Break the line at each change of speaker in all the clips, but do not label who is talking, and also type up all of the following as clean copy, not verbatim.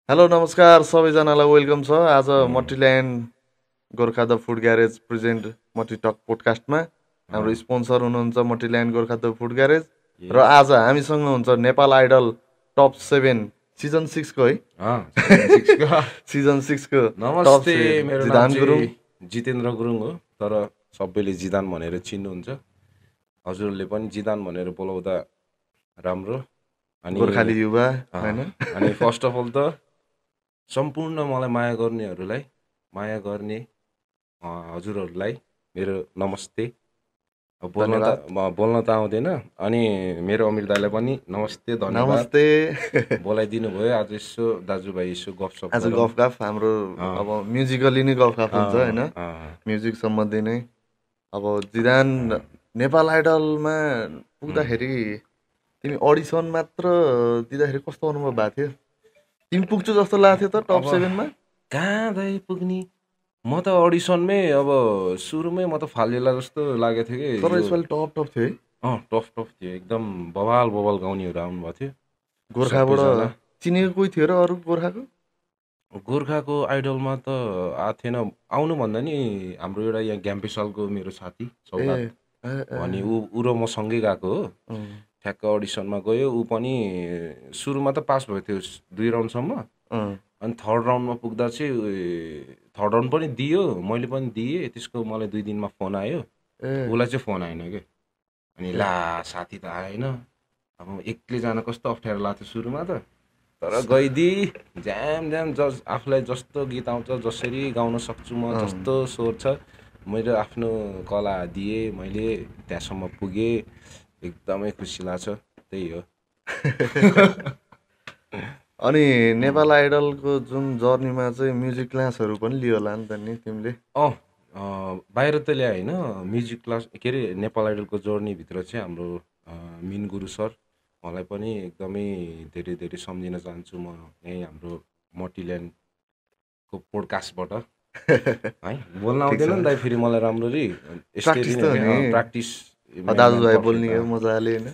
Hello नमस्कार सबैजनालाई welcome छ। आज Mattiland Gorkha the food garage present Matti talk पोडकास्टमा हाम्रो स्पोन्सर हुनुहुन्छ Mattiland Gorkha the food garage र
यस
आज हामीसँग हुन्छ नेपाल आइडल टप 7 सिजन 6 को है
सिजन 6 को
सिजन 6 को टप
नमस्ते।
7
मेरो नाम
जिदान गुरुङ।
चाहिँ जितेन्द्र गुरुङ हो, तर सबैले जिदान भनेर चिन्नुहुन्छ। हजुरले पनि जिदान भनेर बोलाउँदा राम्रो। अनि
गोर्खाली युवा हैन।
अनि फर्स्ट अफ अल त सम्पूर्ण मलाई माया गर्नेहरूलाई, माया गर्ने हजुरहरूलाई मेरो नमस्ते। अब
धन्यवाद।
बोल्न त आउँदैन। अनि मेरो अमिर दाइलाई पनि नमस्ते, धन्यवाद।
नमस्ते।
बोलाइदिनु भयो। आज यसो दाजुभाइ यसो गफसफ
आज
गरौँ।
गफगाफ हाम्रो अब म्युजिकली नै गफगाफ हुन्छ हैन, म्युजिक सम्बन्धी नै। अब जिदान नेपाल आइडलमा पुग्दाखेरि तिमी अडिसन मात्र दिँदाखेरि कस्तो अनुभव भएको थियो? तिमी पुग्छु जस्तो लागेको थियो त टप 7 मा?
कहाँ दाइ पुग्ने, म त अडिसनमै अब सुरुमै म त फालिएला जस्तो लागेको थियो कि।
तर यसपालि टप थियो है।
टफ टफ थियो एकदम। बवाल बवाल गाउनेहरू आउनुभएको थियो
गोर्खाबाट
सबैजना।
चिनेको कोही थियो र अरू गोर्खाको?
गोर्खाको आइडलमा त आएको थिएन। आउनुभन्दा नि हाम्रो एउटा यहाँ ग्याम्पेसालको मेरो साथी सौगात अनि ऊ र म सँगै गएको हो। ठ्याक्क अडिसनमा गयो। ऊ पनि सुरुमा त पास भएको थियो 2 राउन्डसम्म। अनि थर्ड राउन्डमा पुग्दा चाहिँ थर्ड राउन्ड पनि दियो, मैले पनि दिएँ। त्यसको मलाई 2 दिनमा फोन आयो, उसलाई चाहिँ फोन आएन क्या। अनि ला साथी त आएन, अब एक्लै जान कस्तो अप्ठ्यारो लाग्थ्यो सुरुमा त। तर गइदिई ज्याम आफूलाई जस्तो गीत आउँछ, जसरी गाउन सक्छु म, जस्तो स्वर छ, मेरो आफ्नो कला दिएँ मैले, त्यहाँसम्म पुगेँ। एकदमै खुसी लाग्छ, त्यही हो।
अनि नेपाल आइडलको जुन जर्नीमा चाहिँ म्युजिक क्लासहरू पनि लियो होला नि त नि तिमीले?
बाहिर त ल्याए होइन, म्युजिक क्लास के अरे नेपाल आइडलको जर्नीभित्र चाहिँ हाम्रो मिन गुरु सर, मलाई पनि एकदमै धेरै धेरै सम्झिन चाहन्छु म यहीँ हाम्रो मट्टील्यान्डको पोडकास्टबाट है। बोल्न आउँदैन नि दाइ फेरि मलाई राम्ररी, यसरी नै प्र्याक्टिस
दाजुभाइ बोल्ने हो मजाले हैन।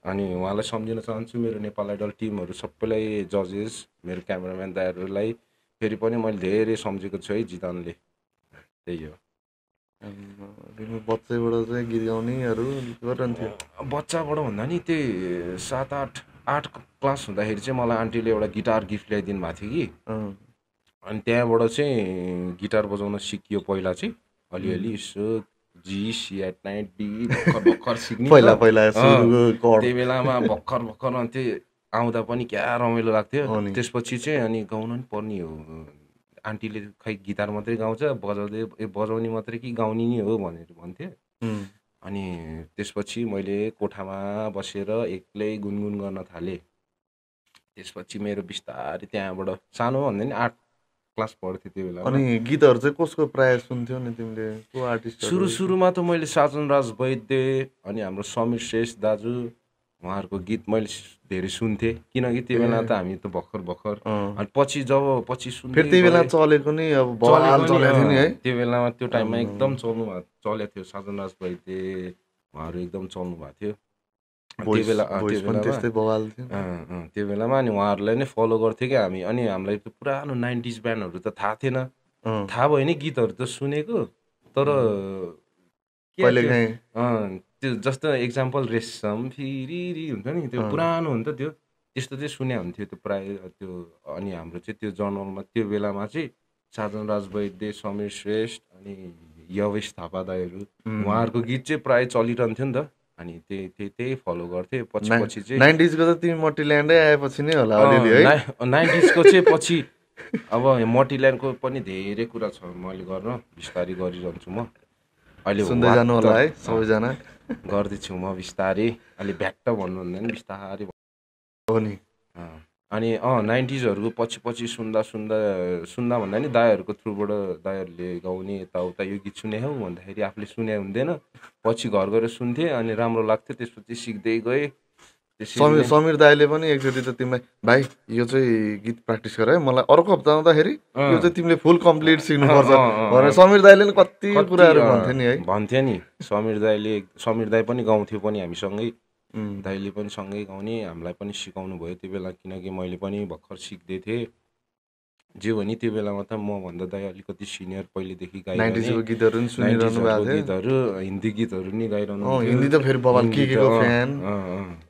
अनि उहाँलाई सम्झिन चाहन्छु, मेरो नेपाल आइडल टिमहरू सबैलाई, जजेस, मेरो क्यामेराम्यान दाइहरूलाई फेरि पनि मैले धेरै सम्झेको छु है जिदानले, त्यही हो।
तिमी बच्चैबाट चाहिँ गीत गाउनेहरू गरिरहन्थ्यो?
बच्चाबाट भन्दा नि त्यही 7-8 क्लास हुँदाखेरि चाहिँ मलाई आन्टीले एउटा गिटार गिफ्ट ल्याइदिनु भएको थियो कि। अनि त्यहाँबाट चाहिँ गिटार बजाउन सिकियो पहिला चाहिँ अलिअलि, यसो जी सी एट नाइट डी भर्खर सिक्ने
पहिला
त्यही बेलामा भर्खर अन्थ्यो। आउँदा पनि क्या रमाइलो लाग्थ्यो। त्यसपछि चाहिँ अनि गाउन नि पर्ने हो, आन्टीले खै गिटार मात्रै गाउँछ, बजाउने मात्रै कि गाउने नि हो भनेर भन्थ्यो। अनि त्यसपछि मैले कोठामा बसेर एक्लै गुनगुन गर्न थालेँ। त्यसपछि मेरो बिस्तारै त्यहाँबाट, सानो भन्दा नि 8 क्लास पढ्थ्यो त्यो बेला।
अनि गीतहरू चाहिँ कसको प्राय सुन्थ्यौ नि तिमीले? को आर्टिस्ट?
सुरुमा त मैले साजन राज वैद्य अनि हाम्रो समीर श्रेष्ठ दाजु, उहाँहरूको गीत मैले धेरै सुन्थेँ, किनकि त्यो बेला त हामी त भर्खर अनि पछि सुन्दै
फेरि त्यो बेला चलेको नि अब बवाल चलेको थियो नि है।
त्यो बेलामा त्यो टाइममा एकदम चलेको थियो साजन राज वैद्य, उहाँहरू एकदम चल्नु भएको थियो त्यो बेलामा। अनि उहाँहरूलाई नै फलो गर्थ्यो क्या हामी। अनि हामीलाई त पुरानो 90s ब्यान्डहरू त थाहा थिएन, थाहा भयो नि गीतहरू त सुनेको, तर त्यो जस्तो एक्जाम्पल रेशम फिरी हुन्छ नि, त्यो पुरानो हुन्छ त्यो, त्यस्तो चाहिँ सुने हुन्थ्यो त्यो प्राय त्यो। अनि हाम्रो चाहिँ त्यो जर्नलमा त्यो बेलामा चाहिँ साजन राज वैद्य, समीर श्रेष्ठ अनि यवेश थापा दाईहरू, उहाँहरूको गीत चाहिँ प्राय चलिरहन्थ्यो नि त। अनि त्यही फलो गर्थेँ। पछि चाहिँ
90s को त तिमी मट्टील्यान्डै आएपछि नै होला अलिअलि है।
90s को चाहिँ पछि अब मट्टील्यान्डको पनि धेरै कुरा छ मैले गर्न, बिस्तारै गरिरहन्छु म अहिले।
सुन्दै जानु होला है सबैजना।
गर्दैछु म बिस्तारै, अलि भ्याट्ट भन्नुहुँदैन, बिस्तारै
हो नि।
अनि 90sहरूको पछि सुन्दा भन्दा नि दाईहरूको थ्रुबाट, दाईहरूले गाउने यताउता यो गीत सुने हौ भन्दाखेरि आफूले सुने हुँदैन, पछि घर गएर सुन्थेँ अनि राम्रो लाग्थ्यो। त्यसपछि सिक्दै गएँ।
समीर दाईले पनि एकचोटि त तिमीलाई भाइ यो चाहिँ गीत प्र्याक्टिस गर है, मलाई अर्को हप्ता आउँदाखेरि यो चाहिँ तिमीले फुल कम्प्लिट सिक्नुपर्छ भनेर समीर दाईले नि कति कुराहरू भन्थ्यो नि है।
भन्थ्यो नि समीर दाई पनि गाउँथ्यो पनि हामीसँगै, दाईले पनि सँगै गाउने, हामीलाई पनि सिकाउनु भयो त्यो बेला, किनकि मैले पनि भर्खर सिक्दै थिएँ। जे हो नि त्यो बेलामा त मभन्दा दाइ अलिकति सिनियर पहिलेदेखि
90s
गाइरहने
को गीतहरू पनि सुनिरहनु
90s
भएको थियो।
गीतहरू हिन्दी गीतहरू नि गाइरहनुहुन्थ्यो।
हिन्दी त फेरि बवाल
हिन्दी त
को फ्यान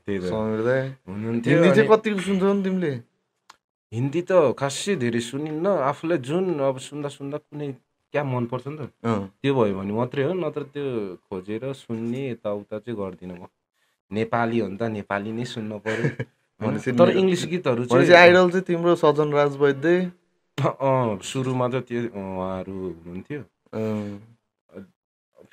त्यही त
समीर दाइ।
हुनुहुन्थ्यो।
हिन्दी चाहिँ
अनि
कतिको सुन्छौ नि तिमीले?
हिन्दी त खासै धेरै सुनिन्न, आफूलाई जुन अब सुन्दा सुन्दा कुनै क्या मनपर्छ नि त त्यो भयो भने मात्रै हो, नत्र त्यो खोजेर सुन्ने यताउता चाहिँ गर्दिनँ म। नेपाली हो नि त नेपाली नै सुन्न पर्यो होइन। तर इङ्ग्लिस गीतहरू चाहिँ
आइडल चाहिँ तिम्रो सजन राज वैद्य।
सुरुमा त त्यो उहाँहरू हुनुहुन्थ्यो।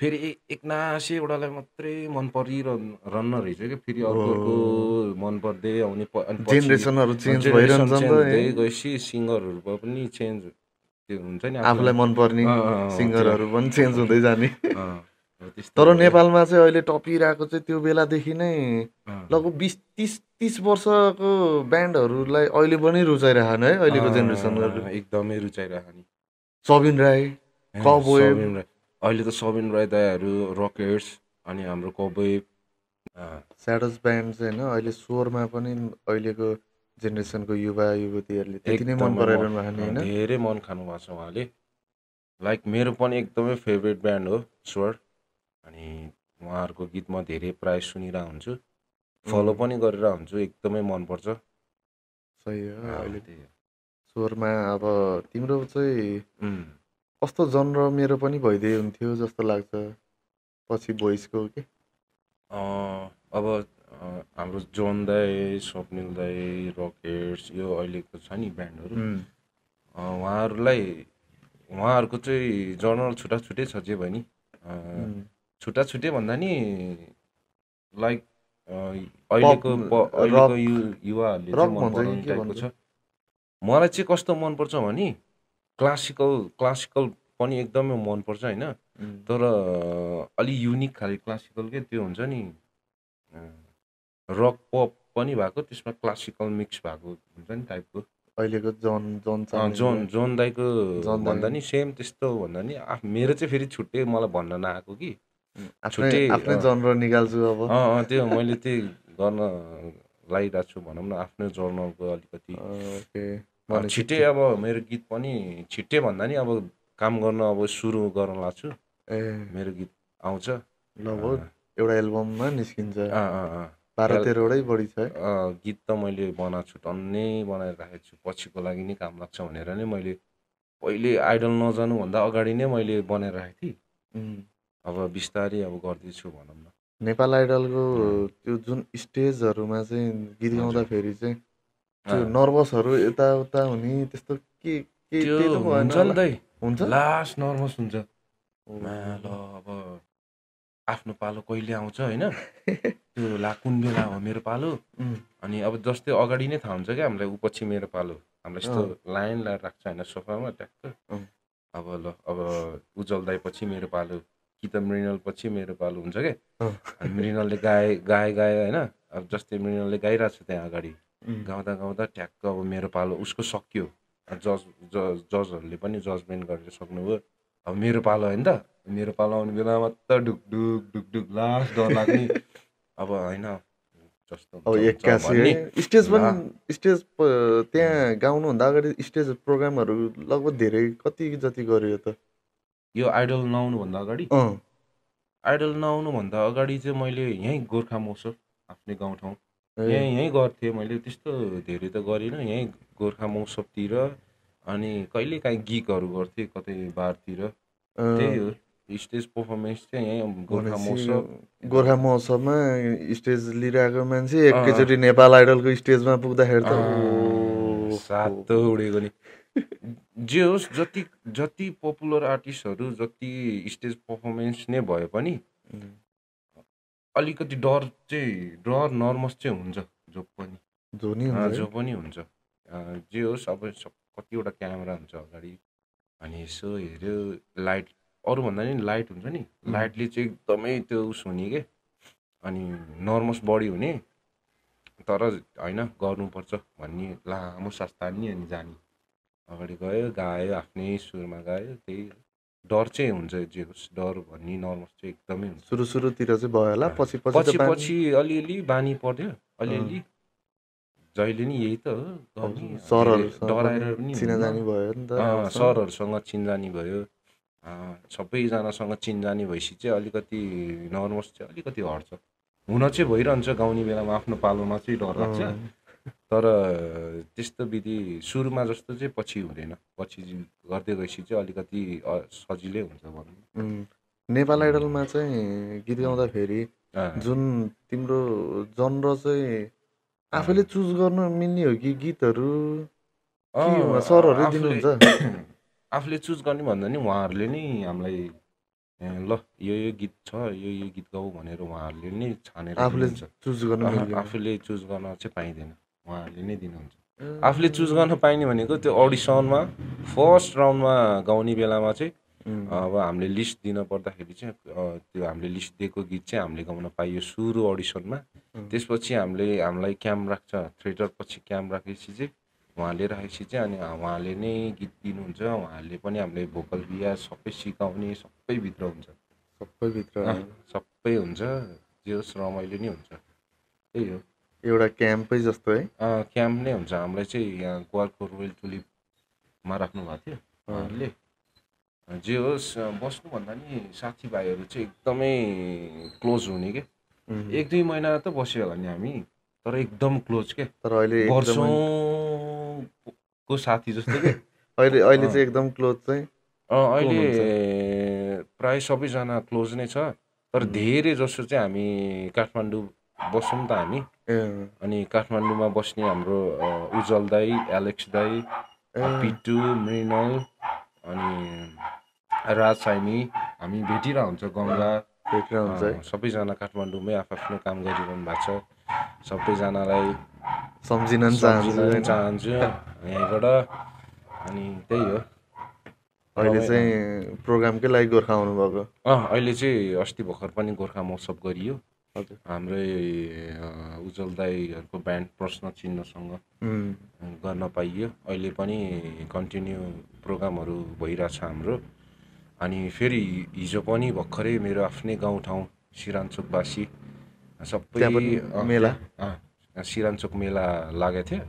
फेरि एकनासी एउटालाई मात्रै मन परिरहन्न रहेछ क्या, फेरि अर्को मन पर्दै आउने
जेनेरेसनहरू चेन्ज
जेनेरेसन
भइरहन्छ नि
चेन्ज
त
हुँदै गएपछि सिङ्गरहरू पनि चेन्ज त्यो हुन्छ नि
आफूलाई मनपर्ने सिङ्गरहरू पनि चेन्ज हुँदै जाने।
त्यस्तो
तर
भयो।
नेपालमा चाहिँ अहिले टपिरहेको चाहिँ त्यो बेलादेखि नै लगभग 20-30 वर्षको ब्यान्डहरूलाई अहिले पनि रुचाइरहेन है अहिलेको जेनेरेसनहरू।
एकदमै रुचाइरहेको नि
सबिन राई, कबोय।
सबिन राई, अहिले त सबिन राई दाइहरू रकेट्स, अनि हाम्रो कबोय
स्याडस ब्यान्ड चाहिँ होइन अहिले स्वरमा पनि अहिलेको जेनेरेसनको युवा युवतीहरूले त्यति नै मन पराइरहनु भएको नि होइन।
धेरै मन खानु भएको छ उहाँले। लाइक मेरो पनि एकदमै फेभरेट ब्यान्ड हो स्वर। अनि उहाँहरूको गीत म धेरै प्राय सुनिरहेको हुन्छु, फलो पनि गरेर हुन्छु, एकदमै मनपर्छ।
सही हो। अहिले स्वरमा अब तिम्रो चाहिँ कस्तो जनर मेरो पनि भइदिए हुन्थ्यो जस्तो लाग्छ पछि भोइसको के।
अब हाम्रो जोन दाई, स्वप्निल दाई, रकेट्स, यो अहिलेको छ नि ब्यान्डहरू, उहाँहरूको चाहिँ जनरल छुट्टा छुट्टै छ जे भयो नि। छुट्टा छुट्टै भन्दा नि लाइक अहिलेको युवाहरूले चाहिँ मन पराउने टाइपको छ। मलाई चाहिँ कस्तो मनपर्छ भने क्लासिकल पनि एकदमै मनपर्छ होइन। तर अलि युनिक खाले क्लासिकल के त्यो हुन्छ नि, रक पप पनि भएको, त्यसमा क्लासिकल मिक्स भएको हुन्छ नि टाइपको।
अहिलेको
जोन दाईको भन्दा नि सेम त्यस्तो भन्दा नि मेरो चाहिँ फेरि छुट्टै, मलाई भन्न नआएको कि छुट्टै
आफ्नै जनर निकाल्छु अब।
त्यो मैले त्यही गर्न लागिरहेको छु भनौँ न, आफ्नै जर्नलको अलिकति छिट्टै। अब मेरो गीत पनि छिट्टै भन्दा नि अब काम गर्न अब सुरु गर्न लाग्छु, मेरो गीत आउँछ
लगभग एउटा एल्बममा निस्किन्छ। 12-13वटै बढी छ।
गीत त मैले बनाएको छु, टन्नै बनाएर राखेको छु, पछिको लागि नै काम लाग्छ भनेर नै मैले पहिले आइडल नजानुभन्दा अगाडि नै मैले बनाएर राखेको थिएँ। अब बिस्तारै अब गर्दैछु भनौँ न।
नेपाल आइडलको त्यो जुन स्टेजहरूमा चाहिँ गीत गाउँदाखेरि चाहिँ त्यो नर्भसहरू यताउता हुने त्यस्तो के
हुन्छ नि दाइ, हुन्छ लास्ट नर्भस हुन्छ। ल अब आफ्नो पालो कहिले आउँछ होइन, त्यो कुन बेला हो मेरो पालो। अनि अब जस्तै अगाडि नै थाहा हुन्छ क्या हामीलाई, ऊ पछि मेरो पालो, हामीलाई यस्तो लाइन लगाएर राख्छ होइन सोफामा ट्याक्क। अब उज्जवल दाइ पछि मेरो पालो, कि त मृणाल पछि मेरो पालो हुन्छ क्या। अनि मृणालले गाए होइन, अब जस्तै मृणालले गाइरहेको छ त्यहाँ अगाडि, गाउँदा ट्याक्क अब मेरो पालो, उसको सक्यो, जजहरूले पनि जजमेन्ट गरेर सक्नुभयो, अब मेरो पालो होइन त, मेरो पालो आउने बेलामा त ढुकढुक लास्ट डर लाग्ने। अब होइन जस्तो
स्टेज त्यहाँ गाउनुभन्दा अगाडि स्टेज प्रोग्रामहरू लगभग धेरै कति जति गऱ्यो त?
यो आइडल नआउनुभन्दा अगाडि चाहिँ मैले यहीँ गोर्खा महोत्सव आफ्नै गाउँठाउँ यहीँ गर्थेँ मैले, त्यस्तो धेरै त गरिनँ। यहीँ गोर्खा महोत्सवतिर अनि कहिले काहीँ गिगहरू गर्थेँ कतै बारतिर, त्यही हो। स्टेज पर्फर्मेन्स चाहिँ यहीँ गोर्खा
महोत्सवमा स्टेज लिइरहेको मान्छे एकैचोटि नेपाल आइडलको स्टेजमा पुग्दाखेरि त
सातो उडेको नि। जे होस्, जति पपुलर आर्टिस्टहरू जति स्टेज पर्फर्मेन्स नै भए पनि अलिकति डर नर्भस चाहिँ हुन्छ जो पनि हुन्छ। जे होस्, अब कतिवटा क्यामेरा हुन्छ अगाडि, अनि यसो हेऱ्यो लाइट, अरूभन्दा नि लाइट हुन्छ नि, लाइटले चाहिँ एकदमै त्यो उस हुने के, अनि नर्भस बढी हुने। तर होइन गर्नुपर्छ भन्ने लामो सास तान्ने अनि जाने, अगाडि गयो गायो आफ्नै सुरमा गायो, त्यही डर चाहिँ हुन्छ। जे होस् डर भन्ने नर्भस चाहिँ एकदमै हुन्छ।
सुरुतिर चाहिँ भयो होला, पछि
अलिअलि बानी पर्यो, अलिअलि जहिले नि यही त हो गाउने
सरहरूसँग
डराएर
पनि
पनि
चिनाजानी भयो नि त
सरहरूसँग चिनजानी भयो सबैजनासँग चिनजानी भएपछि चाहिँ अलिकति नर्भस चाहिँ अलिकति हट्छ हुन चाहिँ भइरहन्छ गाउने बेलामा आफ्नो पालोमा चाहिँ डर लाग्छ तर त्यस्तो विधि सुरुमा जस्तो चाहिँ पछि हुँदैन पछि गर्दै गएपछि चाहिँ अलिकति सजिलै हुन्छ भनौँ
नेपाल आइडलमा चाहिँ गीत गाउँदाखेरि जुन तिम्रो जनर चाहिँ आफैले चुज गर्न मिल्ने हो कि गीतहरू सरहरूले दिनुहुन्छ
आफूले चुज गर्ने भन्दा नि उहाँहरूले नै हामीलाई ल यो गीत छ यो गीत गाऊ भनेर उहाँहरूले नै छानेर
आफूले चुज गर्न
आफूले चुज गर्न चाहिँ पाइँदैन उहाँहरूले नै दिनुहुन्छ आफूले चुज गर्न पाइने भनेको त्यो अडिसनमा फर्स्ट राउन्डमा गाउने बेलामा चाहिँ अब हामीले लिस्ट दिन पर्दाखेरि चाहिँ त्यो हामीले लिस्ट दिएको गीत चाहिँ हामीले गाउन पाइयो सुरु अडिसनमा त्यसपछि हामीलाई क्याम्प राख्छ थिएटर पछि क्याम्प राखेपछि चाहिँ उहाँले राखेपछि चाहिँ अनि उहाँले नै गीत दिनुहुन्छ उहाँहरूले पनि हामीलाई भोकल बिहा सबै सिकाउने सबै भित्र हुन्छ सबै हुन्छ जे होस् रमाइलो नै हुन्छ त्यही हो
एउटा क्याम्पै जस्तो है
क्याम्प नै हुन्छ हामीलाई चाहिँ यहाँ गोवाको रोयल टुलिपमा राख्नु भएको थियो उहाँहरूले जे होस् बस्नुभन्दा नि साथीभाइहरू चाहिँ एकदमै क्लोज हुने के 1-2 महिना त बस्यो होला नि हामी तर एकदम क्लोज के
तर अहिले
वर्षौंको साथी जस्तो के
अहिले चाहिँ एकदम क्लोज चाहिँ
अहिले प्राय सबैजना क्लोज नै छ तर धेरै जसो चाहिँ हामी काठमाडौँ बस्छौँ त हामी अनि काठमाडौँमा बस्ने हाम्रो उज्जवल दाई एलेक्स दाई पिटु मृणल अनि राज साइनी हामी भेटिरहेको हुन्छ गङ्गा सबैजना काठमाडौँमै आफ्नो काम गरिरहनु भएको छ सबैजनालाई
सम्झिन
चाहन्छु यहीँबाट अनि त्यही हो
अहिले चाहिँ प्रोग्रामकै लागि गोर्खा आउनुभएको
अहिले चाहिँ अस्ति भर्खर पनि गोर्खा महोत्सव गरियो हाम्रै उज्जवल दाईहरूको ब्यान्ड प्रश्न चिन्हसँग गर्न पाइयो अहिले पनि कन्टिन्यू प्रोग्रामहरू भइरहेछ हाम्रो अनि फेरि हिजो पनि भर्खरै मेरो आफ्नै गाउँठाउँ सिरानचोकवासी सबै
मेला
सिरानचोक मेला लागेको थियो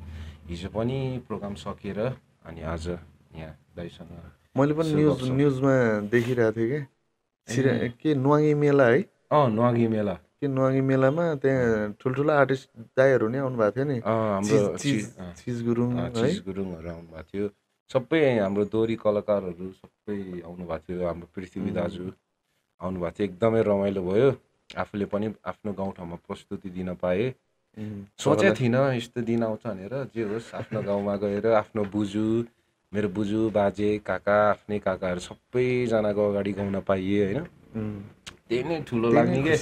हिजो पनि प्रोग्राम सकेर अनि आज यहाँ दाइसँग
मैले पनि न्युजमा देखिरहेको थिएँ के न्वागी मेला है
न्वागी मेला
के न्वागी मेलामा त्यहाँ ठुल्ठुला आर्टिस्ट दाइहरू नै आउनु भएको थियो नि
हाम्रो
चिज गुरुङहरू
आउनु भएको थियो सबै हाम्रो दोहोरी कलाकारहरू सबै आउनु भएको थियो हाम्रो पृथ्वी दाजु आउनु भएको थियो एकदमै रमाइलो भयो आफूले पनि आफ्नो गाउँठाउँमा प्रस्तुति दिन पाएँ सोचेको थिइनँ यस्तो दिन आउँछ भनेर जे होस् आफ्नो गाउँमा गएर आफ्नो मेरो बुजू बाजे काका आफ्नै काकाहरू सबैजनाको अगाडि गाउन पाइए होइन त्यही नै ठुलो लाग्ने के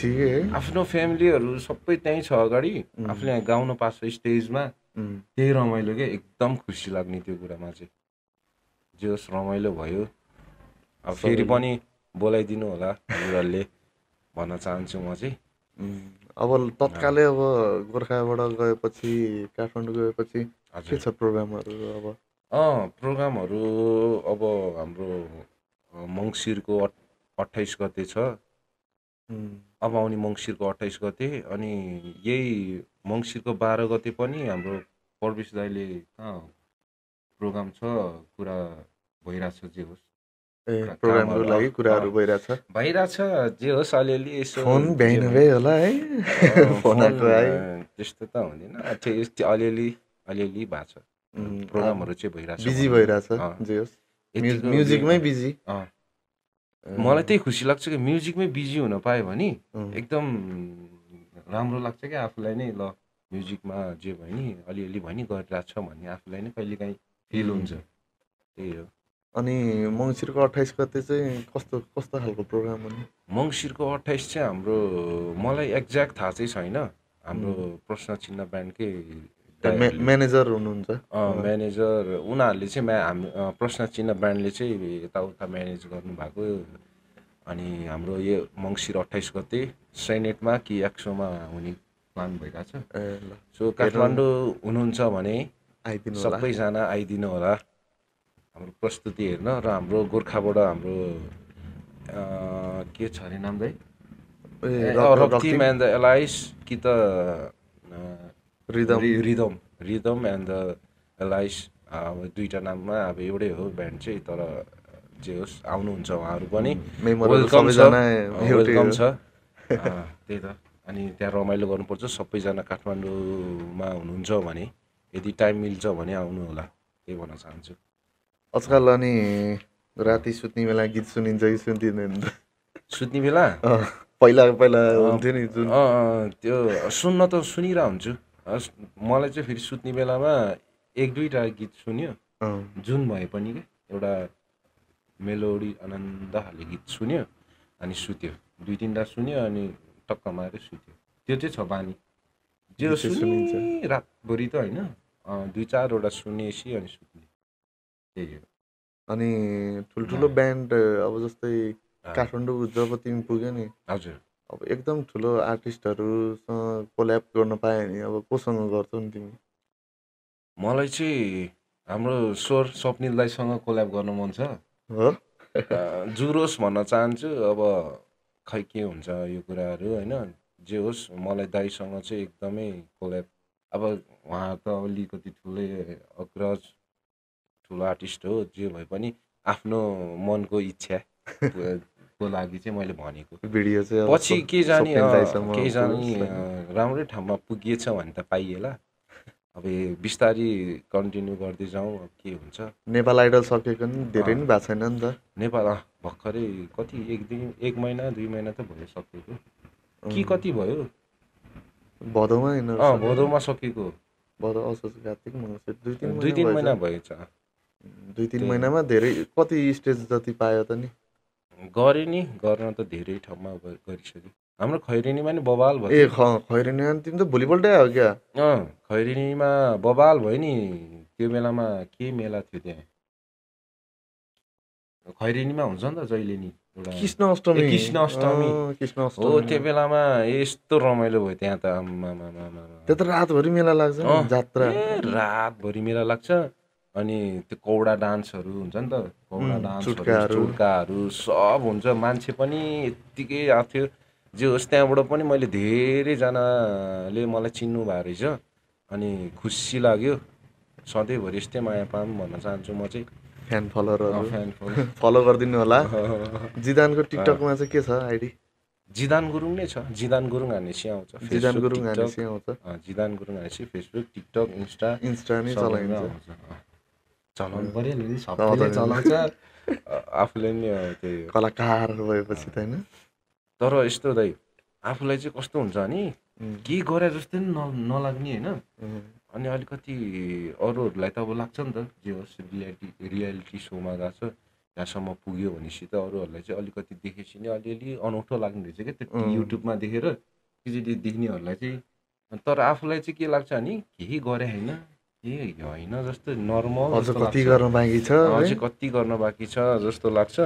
आफ्नो फ्यामिलीहरू सबै त्यहीँ छ अगाडि आफूले गाउन पाएको स्टेजमा त्यही रमाइलो के एकदम खुसी लाग्ने त्यो कुरामा चाहिँ जे होस् रमाइलो भयो अब फेरि पनि बोलाइदिनु होला हजुरहरूले भन्न चाहन्छु म चाहिँ
अब तत्कालै अब गोर्खाबाट गएपछि काठमाडौँ गएपछि के छ प्रोग्रामहरू अब
प्रोग्रामहरू अब हाम्रो मङ्सिरको 28 गते छ अब आउने मङ्सिरको 28 गते अनि यही मङ्सिरको 12 गते पनि हाम्रो प्रवेश दाइले प्रोग्राम छ कुरा भइरहेछ जे होस्
प्रोग्रामको लागि कुराहरू
भइरहेछ जे होस् अलिअलि यसो
फोन भ्याइन भए होला है
त्यस्तो त हुँदैन अलिअलि भएको छ प्रोग्रामहरू चाहिँ भइरहेछ
बिजी भइरहेछ जे होस् म्युजिकमै बिजी
मलाई त्यही खुसी लाग्छ कि म्युजिकमै बिजी हुन पायो भने एकदम राम्रो लाग्छ क्या आफूलाई नै ल म्युजिकमा जे भयो नि अलिअलि भयो नि गरिरहेको छ भन्ने आफूलाई नै कहिलेकाहीँ फिल हुन्छ त्यही हो
अनि मङ्सिरको 28 गते चाहिँ कस्तो खालको प्रोग्राम हो नि
मङ्सिरको 28 चाहिँ हाम्रो मलाई एक्ज्याक्ट थाहा चाहिँ छैन हाम्रो प्रश्न चिन्ह ब्यान्डकै
म्यानेजर हुनुहुन्छ
म्यानेजर उनीहरूले चाहिँ प्रश्न चिन्ह ब्यान्डले चाहिँ यताउता म्यानेज गर्नुभएको अनि हाम्रो यो मङ्सिर 28 गते सेनेटमा कि एक्सोमा हुने प्लान भइरहेछ सो काठमाडौँ हुनुहुन्छ भने सबैजना आइदिनु होला हाम्रो प्रस्तुति हेर्न र हाम्रो गोर्खाबाट हाम्रो के छ अरे नाम दाइ रक्ती म्यान द एलाइस कि त rhythm rhythm and the alias अब दुईवटा नाममा अब एउटै हो ब्यान्ड चाहिँ, तर जे होस् आउनुहुन्छ उहाँहरू पनि,
मेम्बरहरू
वेलकम छ,
सबैजना एउटै
वेलकम
हो।
छ। त्यही त, अनि त्यहाँ रमाइलो गर्नुपर्छ, सबैजना काठमाडौँमा हुनुहुन्छ भने यदि टाइम मिल्छ भने आउनु होला, त्यही भन्न चाहन्छु।
आजकल अनि राति सुत्ने बेला गीत सुनिन्छ कि सुन्दिँदैन त?
सुत्ने बेला
पहिला पहिला हुन्थ्यो नि जुन
त्यो सुन्न त सुनिरहेको हुन्छु। मलाई चाहिँ फेरि सुत्ने बेलामा एक दुईवटा गीत सुन्यो, जुन भए पनि क्या, एउटा मेलोडी आनन्द खाले गीत सुन्यो अनि सुत्यो, दुई तिनवटा सुन्यो अनि टक्क मारेर सुत्यो, त्यो चाहिँ छ बानी। जे
गीत चाहिँ सुनिन्छ।
सुनि रातभरि त होइन, दुई चारवटा सुनेपछि अनि सुत्ने, त्यही हो।
अनि ठुल्ठुलो ब्यान्ड अब जस्तै काठमाडौँ जब तिमी पुग्यो नि,
हजुर,
अब एकदम ठुलो आर्टिस्टहरूसँग कोल्याब गर्न पायो नि, अब कोसँग गर्छौ नि तिमी?
मलाई चाहिँ हाम्रो स्वर स्वप्निल दाईसँग कोल्याब गर्न मन छ।
हो
जुरोस् भन्न चाहन्छु, अब खै के हुन्छ यो कुराहरू होइन, जे होस् मलाई दाईसँग चाहिँ एकदमै कोल्याब, अब उहाँ त अलिकति ठुलै अग्रज ठुलो आर्टिस्ट हो, जे भए पनि आफ्नो मनको इच्छा को लागि चाहिँ मैले भनेको।
भिडियो चाहिँ अब
पछि के जाने
स्वप्निल दाइसम्म
केही जाने
पुगोस्।
राम्रै ठाउँमा पुगिएछ भने त पाइएला, अब बिस्तारी कन्टिन्यू गर्दै जाउँ, अब के हुन्छ।
नेपाल आइडल सकेको नि धेरै नि भएको छैन नि त।
नेपाल भर्खरै कति एक महिना 2 महिना त भयो सकेको कि कति भयो,
भदौमा यिनीहरू
भदौमा सकेको,
भदौ असोज कार्तिक मङ्सिर 2-3
2-3 महिना
महिना
भएछ।
2-3 महिनामा धेरै कति स्टेज जति पायो त नि?
गरे नि, गर्न त धेरै ठाउँमा गरिसक्यो, हाम्रो खैरेनीमा नि बबाल भयो।
ए खैरेनीमा तिमी त भोलिपल्टै आयो क्या?
खैरेनीमा बबाल भयो नि, त्यो बेलामा के मेला थियो त्यहाँ, खैरेनीमा हुन्छ नि त जहिले नि एउटा
कृष्ण अष्टमी
हो, त्यो बेलामा यस्तो रमाइलो भयो त्यहाँ त।
त्यो त रातभरि मेला लाग्छ नि, जात्रा
रातभरि मेला लाग्छ। अनि त्यो कौडा डान्सहरू हुन्छ नि त, कौडा डान्सहरू, चुड्काहरू सब हुन्छ, मान्छे पनि यत्तिकै आएको थियो। जे होस् त्यहाँबाट पनि मैले धेरैजनाले मलाई चिन्नु भएको रहेछ, अनि खुसी लाग्यो। सधैँभरि यस्तै माया पाऊँ भन्न चाहन्छु म चाहिँ।
फ्यान फलोअरहरू फलो गरिदिनु होला। जिदानको टिकटकमा चाहिँ के छ आइडी?
जिदान गुरुङ नै छ, जिदान गुरुङ हानेसी आउँछ,
जिदान गुरुङ हानेसी आउँछ,
जिदान गुरुङ हानेसी फेसबुक, टिकटक, इन्स्टा
नै चलाइन्छ।
चलाउनु पर्यो नि, सबैले चलाउँछ, आफूले नि त्यही
कलाकार भएपछि त होइन।
तर यस्तो दाइ, आफूलाई चाहिँ कस्तो हुन्छ नि, के गरे जस्तै नलाग्ने होइन, अनि अलिकति अरूहरूलाई त अब लाग्छ नि त, जे होस् रियालिटी सोमा गएको छ, त्यहाँसम्म पुग्यो भनेपछि त अरूहरूलाई चाहिँ अलिकति देखेपछि नि अलिअलि अनौठो लाग्ने रहेछ क्या, त्यो युट्युबमा देखेर एकचोटि देख्नेहरूलाई चाहिँ। तर आफूलाई चाहिँ के लाग्छ नि, केही गरे होइन, केही होइन जस्तो नर्मल,
कति गर्न बाँकी छ,
अझै कति गर्न बाँकी छ जस्तो लाग्छ।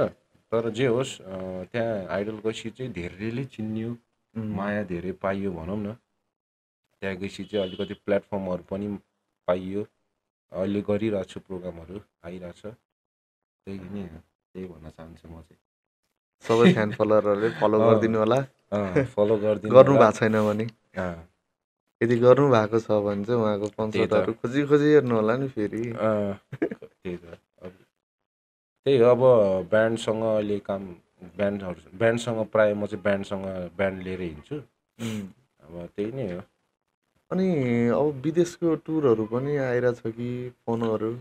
तर जे होस् त्यहाँ आइडल गएपछि चाहिँ धेरैले चिन्यो, माया धेरै पाइयो भनौँ न। त्यहाँ गएपछि चाहिँ अलिकति प्लेटफर्महरू पनि पाइयो, अहिले गरिरहेको छु, प्रोग्रामहरू आइरहेछ, त्यही नै हो, त्यही भन्न चाहन्छु म चाहिँ।
सबै फ्यान फलोअरहरूले फलो गरिदिनु होला,
फलो गरिदिनु,
गर्नु भएको छैन भने। यदि गर्नु भएको छ भने चाहिँ उहाँको कन्सर्टहरू खोजी हेर्नु होला नि फेरि।
त्यही त, त्यही हो, अब ब्यान्डसँग अहिले काम, ब्यान्डसँग प्रायः म चाहिँ ब्यान्ड लिएर हिँड्छु, अब त्यही नै हो।
अनि अब विदेशको टुरहरू पनि आइरहेछ कि फोनहरू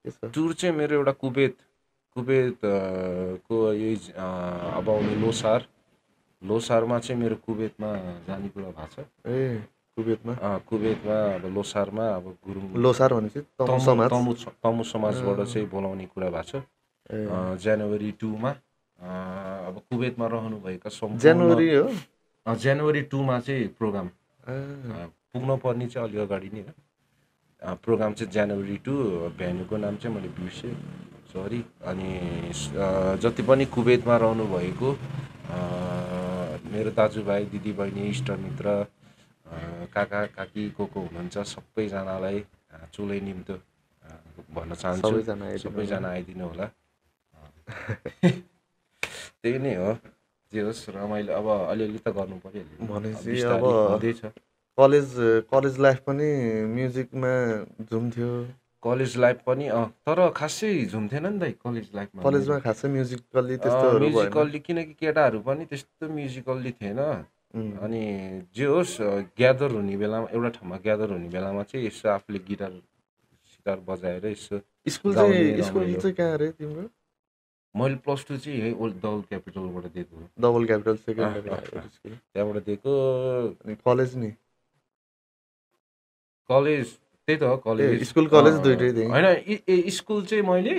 के छ?
टुर चाहिँ मेरो एउटा कुवेतको यही अब आउने लोसारमा चाहिँ मेरो कुवेतमा जाने कुरा भएको छ।
ए कुवेतमा
अब लोसारमा अब गुरुङ
लोसार भनेपछि
तमु समाजबाट चाहिँ बोलाउने कुरा भएको छ। जनवरी 2 मा अब कुवेतमा रहनुभएका जनवरी 2 मा चाहिँ प्रोग्राम पुग्न पर्ने चाहिँ अलि अगाडि नै हो। प्रोग्राम चाहिँ जनवरी 2, भेन्यूको नाम चाहिँ मैले बिर्सेँ, सरी। अनि जति पनि कुवेतमा रहनुभएको मेरो दाजुभाइ दिदीबहिनी इष्टमित्र काका काकी को हुनुहुन्छ सबैजनालाई चुलै निम्तो भन्न चाहन्छु, सबैजना आइदिनु होला। त्यही नै हो, जे होस् रमाइलो, अब अलिअलि त गर्नु पर्यो भनेपछि अब हुँदैछ।
कलेज लाइफ पनि म्युजिकमा झुम्थ्यो।
कलेज लाइफ पनि तर खासै झुम्थेन नि त कलेज लाइफमा
कलेजमा खासै म्युजिकल्ली त्यस्तोहरू भएन।
म्युजिकल्ली किनकि केटाहरू पनि त्यस्तो म्युजिकल्ली थिएन। अनि जे होस् ग्यादर हुने बेलामा एउटा ठाउँमा ग्यादर हुने बेलामा चाहिँ यसो आफूले गिटार सिटार बजाएर यसो
स्कुल चाहिँ कहाँ रे तिम्रो?
मैले +2 चाहिँ यही ओल्ड डबल क्यापिटलबाट दिएको हो।
Double capital secondary higher school
त्यहाँबाट दिएको।
अनि कलेज नि?
कलेज त्यही त कलेज
स्कुल कलेज दुइटै थिए
होइन। स्कुल चाहिँ मैले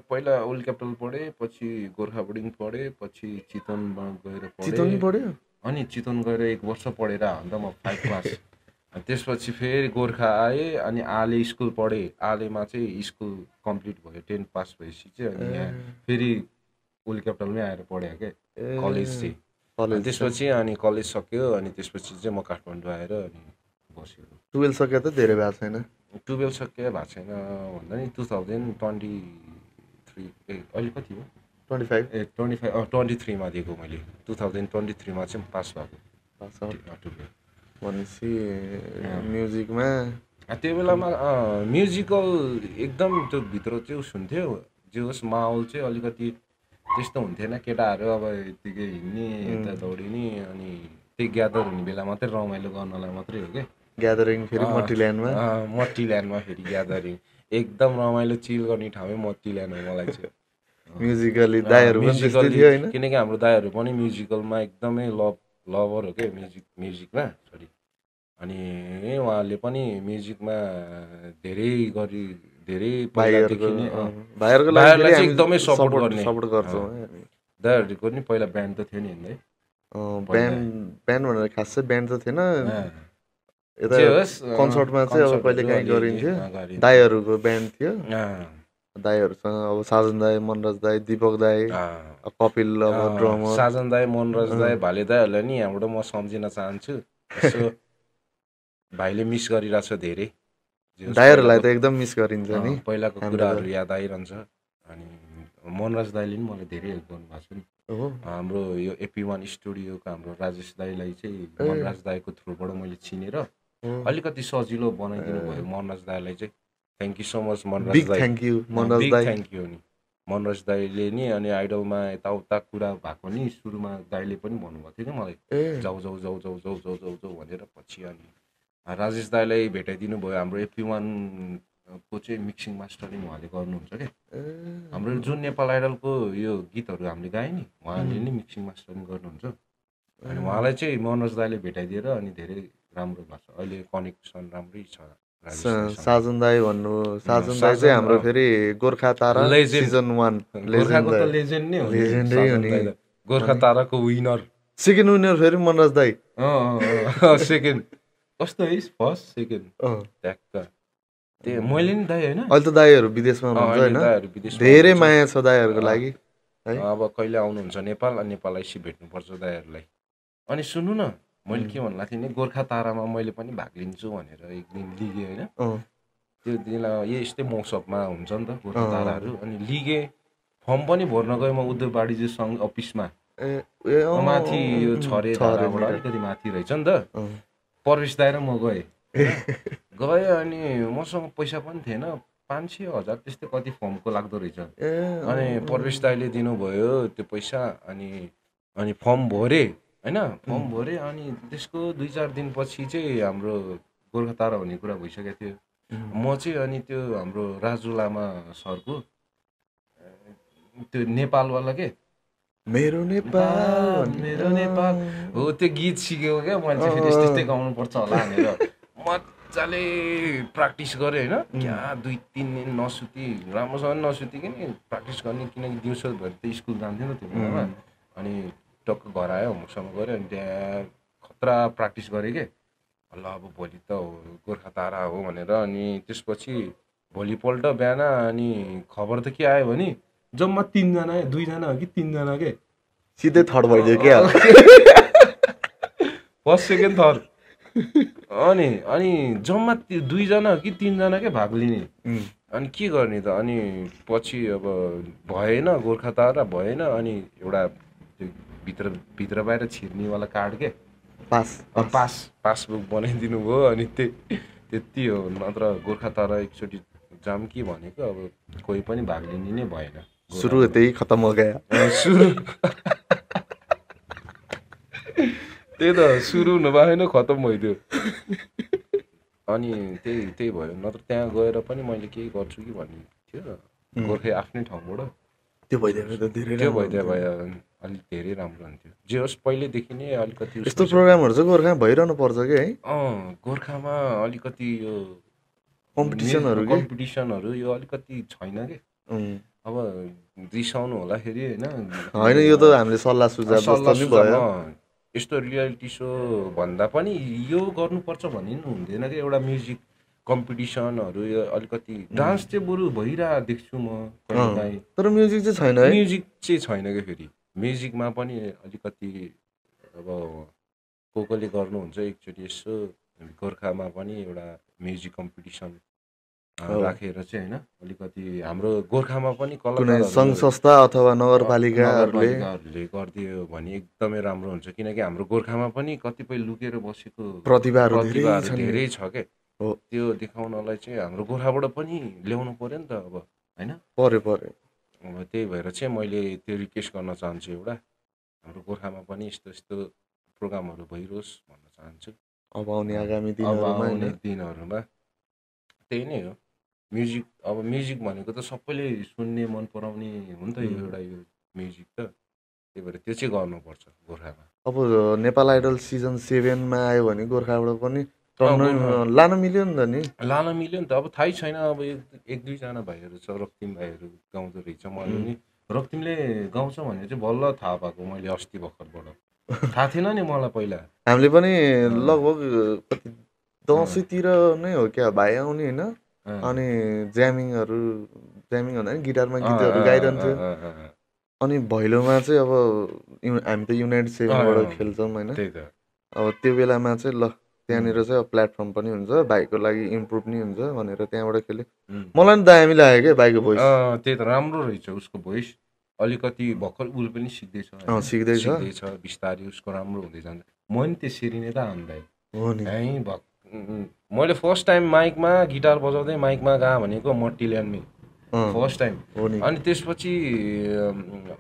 पहिला ओल्ड क्यापिटल पढेँ, पछि गोर्खा बोर्डिङ पढेँ, पछि चितवनमा गएर
चितवन पढ्यो।
अनि चितवन गएर 1 वर्ष पढेर अन्त म 5 क्लास त्यसपछि फेरि गोर्खा आएँ अनि आले स्कुल पढेँ। आलेमा चाहिँ स्कुल कम्प्लिट भयो 10 पास भएपछि चाहिँ अनि यहाँ फेरि ओल्ड क्यापिटलमै आएर पढेँ क्या कलेज चाहिँ। त्यसपछि अनि कलेज सक्यो अनि त्यसपछि चाहिँ म काठमाडौँ आएर अनि बस्यो।
12 सके त धेरै भएको छैन?
12 सके भएको छैन भन्दा नि 2023 अहिले कति हो
25
23 मा दिएको मैले। 2023 मा चाहिँ पास भएको।
भनेपछि म्युजिकमा
त्यो बेलामा म्युजिकल एकदम त्यो भित्र चाहिँ उस हुन्थ्यो। जे होस् माहौल चाहिँ अलिकति त्यस्तो हुन्थेन। केटाहरू अब यत्तिकै हिँड्ने यता दौडिने अनि त्यही ग्यादर हुने बेला मात्रै रमाइलो गर्नलाई मात्रै हो क्या
ग्यादरिङ। फेरि
मट्टील्यान्डमा फेरि ग्यादरिङ एकदम रमाइलो चिल गर्ने ठाउँै मट्टील्यान्ड हो मलाई चाहिँ।
म्युजिकली दाइहरू पनि त्यस्तै थियो हैन?
किनकि हाम्रो दाइहरू पनि म्युजिकलमा एकदमै लभर हो क्या म्युजिकमा सरी। अनि उहाँले पनि म्युजिकमा धेरै पहिलादेखि नै भाइहरूलाई चाहिँ एकदमै सपोर्ट
गर्छौँ।
दाइहरूको नि पहिला ब्यान्ड त थियो नि हेर्दै।
ब्यान्ड भनेर खासै ब्यान्ड त थिएन। यता कन्सर्टमा चाहिँ अब कहिले काहीँ गरिन्थ्यो। दाइहरूको ब्यान्ड थियो। दाइहरूसँग अब साजन दाई, मनराज दाई, दीपक दाई, कपिल अब ड्रमर।
साजन दाई, मनराज दाई, भाले दाईहरूलाई नि यहाँबाट म सम्झिन चाहन्छु। यसो भाइले मिस गरिरहेछ धेरै।
दाइहरूलाई त एकदम मिस गरिन्छ नि।
पहिलाको कुराहरू याद आइरहन्छ। अनि मनराज दाईले नि मलाई धेरै हेल्प गर्नुभएको छ नि। हाम्रो यो AP1 स्टुडियोको हाम्रो राजेश दाईलाई चाहिँ मनराज दाईको थ्रुबाट मैले चिनेर अलिकति सजिलो बनाइदिनु भयो मनराज दाईलाई चाहिँ। Thank you so much Manraj दाई।
थ्याङ्क यू
नि मनराज दाईले नि। अनि आइडलमा यताउता कुरा भएको नि सुरुमा दाईले पनि भन्नुभएको थियो नि मलाई जाऊ भनेर। पछि अनि राजेश दाईलाई भेटाइदिनु भयो। हाम्रो AP1 को चाहिँ मिक्सिङ मास्टरिङ उहाँले गर्नुहुन्छ क्या। हाम्रो जुन नेपाल आइडलको यो गीतहरू हामीले गाएँ नि उहाँले नै मिक्सिङ मास्टरिङ गर्नुहुन्छ। अनि उहाँलाई चाहिँ मनोज दाईले भेटाइदिएर अनि धेरै राम्रो भएको छ। अहिले कनेक्सन राम्रै छ।
साजन दाई भन्नु, साजन दाई चाहिँ हाम्रो फेरि गोर्खा तारा सिजन 1
गोर्खाको त लेजेन्ड नै हो नि। गोर्खा ताराको विनर,
सेकेन्ड विनर फेरि मनराज दाई।
सेकेन्ड कस्तो है फर्स्ट सेकेन्ड ट्याक्क त्यो मैले नि दाइ हैन।
अहिले त दाइहरू विदेशमा हुनुहुन्छ हैन? धेरै माया छ दाइहरूको लागि।
अब कहिले आउनुहुन्छ नेपाल अनि नेपाल आइसी भेट्नुपर्छ दाइहरूलाई। अनि सुन्नु न मैले के भन्ला थिएँ नि गोर्खा तारामा मैले पनि भाग लिन्छु भनेर एक दिन लिगेँ हैन। त्यो दिन यस्तै मौसममा हुन्छ नि त गोर्खा ताराहरू। अनि लिगेँ फर्म पनि भर्न गएँ म उद्धवबाडीजी सङ्घ अफिसमा। माथि यो छरे धाराबाट अलिकति माथि रहेछ नि त। प्रवेश दाइ र म गएँ अनि मसँग पैसा पनि थिएन 500,000 त्यस्तै कति फर्मको लाग्दो रहेछ। अनि प्रवेश दाइले दिनुभयो त्यो पैसा। अनि फर्म भरे हैन। फर्म भरे अनि त्यसको 2-4 दिनपछि चाहिँ हाम्रो गोर्खा तारा भन्ने कुरा भइसकेको थियो। म चाहिँ अनि त्यो हाम्रो राजु लामा सरको त्यो नेपालवाला के
मेरो नेपाल
हो त्यो गीत सिकेको क्या मैले चाहिँ फेरि यस्तै गाउनु पर्छ होला भनेर मजाले प्र्याक्टिस गरेँ हैन। क्या 2-3 दिन नसुती राम्रोसँग नसुतिकन प्र्याक्टिस गर्ने किनकि दिउँसो भएर त स्कुल जान्थ्यो नि त्यो बेलामा। अनि टक्क घर आयो होमवर्कसम्म गऱ्यो अनि त्यहाँ खतरा प्र्याक्टिस गरेँ के ल अब भोलि त गोर्खा तारा हो भनेर। अनि त्यसपछि भोलिपल्ट बिहान अनि खबर त के आयो भने जम्मा 3 जना 2 जना हो कि 3 जना के
सिधै थर्ड भइदियो क्या
फर्स्ट सेकेन्ड थर्ड। अनि जम्मा 2 जना हो कि 3 जना के भाग लिने। अनि के गर्ने त अनि पछि अब भएन गोर्खा तारा भएन। अनि एउटा भित्र बाहिर छिर्नेवाला कार्ड के पासबुक बनाइदिनु भयो अनि त्यति हो। नत्र गोर्खा तर एकचोटि जाम कि भनेको अब कोही पनि भाग लिने नै भएन।
सुरु त्यही खतम हो गया
सुरु त्यही त सुरु नभएन खतम भइदियो। अनि त्यही भयो। नत्र त्यहाँ गएर पनि मैले केही गर्छु कि भन्ने थियो। गोर्खा आफ्नै ठाउँबाट
त्यो भइदियो
भए अलिक धेरै राम्रो हुन्थ्यो। जे होस् पहिल्यैदेखि नै अलिकति
यस्तो प्रोग्रामहरू चाहिँ गोर्खामा भइरहनु पर्छ कि है।
गोर्खामा अलिकति यो
कम्पिटिसनहरू
यो अलिकति छैन कि। अब रिसाउनु होला फेरि
होइन यो त हामीले सल्लाह सुझाव जस्तो नि भयो।
यस्तो रियालिटी सो भन्दा पनि यो गर्नुपर्छ भन्ने पनि हुँदैन कि। एउटा म्युजिक कम्पिटिसनहरू यो अलिकति डान्स चाहिँ बरु भइरहेको देख्छु म कहिलेकाहीँ।
तर म्युजिक चाहिँ छैन है।
म्युजिक चाहिँ छैन क्या। फेरि म्युजिकमा पनि अलिकति अब कोले गर्नुहुन्छ एकचोटि यसो गोर्खामा पनि एउटा म्युजिक कम्पिटिसन राखेर चाहिँ होइन अलिकति हाम्रो गोर्खामा पनि
कुनै सङ्घ संस्था अथवा नगरपालिकाहरूले
गरिदियो भने एकदमै राम्रो हुन्छ। किनकि हाम्रो गोर्खामा पनि कतिपय लुकेर बसेको
प्रतिभाहरू
धेरै छ क्या। त्यो देखाउनलाई चाहिँ हाम्रो गोर्खाबाट पनि ल्याउनु पर्यो नि त अब होइन।
पर्यो
अब त्यही भएर चाहिँ मैले त्यो रिक्वेस्ट गर्न चाहन्छु एउटा हाम्रो गोर्खामा पनि यस्तो प्रोग्रामहरू भइरहोस् भन्न चाहन्छु।
अब आउने आगामी
दिनहरूमा त्यही नै हो। म्युजिक अब म्युजिक भनेको त सबैले सुन्ने मन पराउने हो नि त यो एउटा यो म्युजिक त। त्यही भएर त्यो चाहिँ गर्नुपर्छ गोर्खामा।
अब नेपाल आइडल सिजन 7मा आयो भने गोर्खाबाट पनि लान मिल्यो नि त नि।
लान मिल्यो नि त। अब थाहै छैन। अब एक दुईजना भाइहरू छ रक्तिम भाइहरू गाउँदो रहेछ। मैले नि रक्तिमले गाउँछ भनेर चाहिँ बल्ल थाहा पाएको मैले अस्ति भर्खरबाट। थाहा थिएन नि मलाई पहिला।
हामीले पनि लगभग दसैँतिर नै हो क्या भाइ आउने होइन। अनि ज्यामिङ भन्दा नि गिटारमा गीतहरू गाइरहन्थ्यो। अनि भैलोमा चाहिँ अब हामी त युनाइटेड 7बाट खेल्छौँ होइन। अब त्यो बेलामा चाहिँ ल त्यहाँनिर चाहिँ अब प्लेटफर्म पनि हुन्छ भाइको लागि इम्प्रुभ नि हुन्छ भनेर त्यहाँबाट खेल्यो। मलाई नि दामी लाग्यो क्या भाइको भोइस।
त्यही त राम्रो रहेछ उसको भोइस। अलिकति भर्खर उसले पनि सिक्दैछ बिस्तारै उसको राम्रो हुँदै जान्छ। म नि त्यसरी नै त हामीलाई मैले फर्स्ट टाइम माइकमा गिटार बजाउँदै माइकमा गएँ भनेको मट्टील्यान्डमै फर्स्ट टाइम। अनि त्यसपछि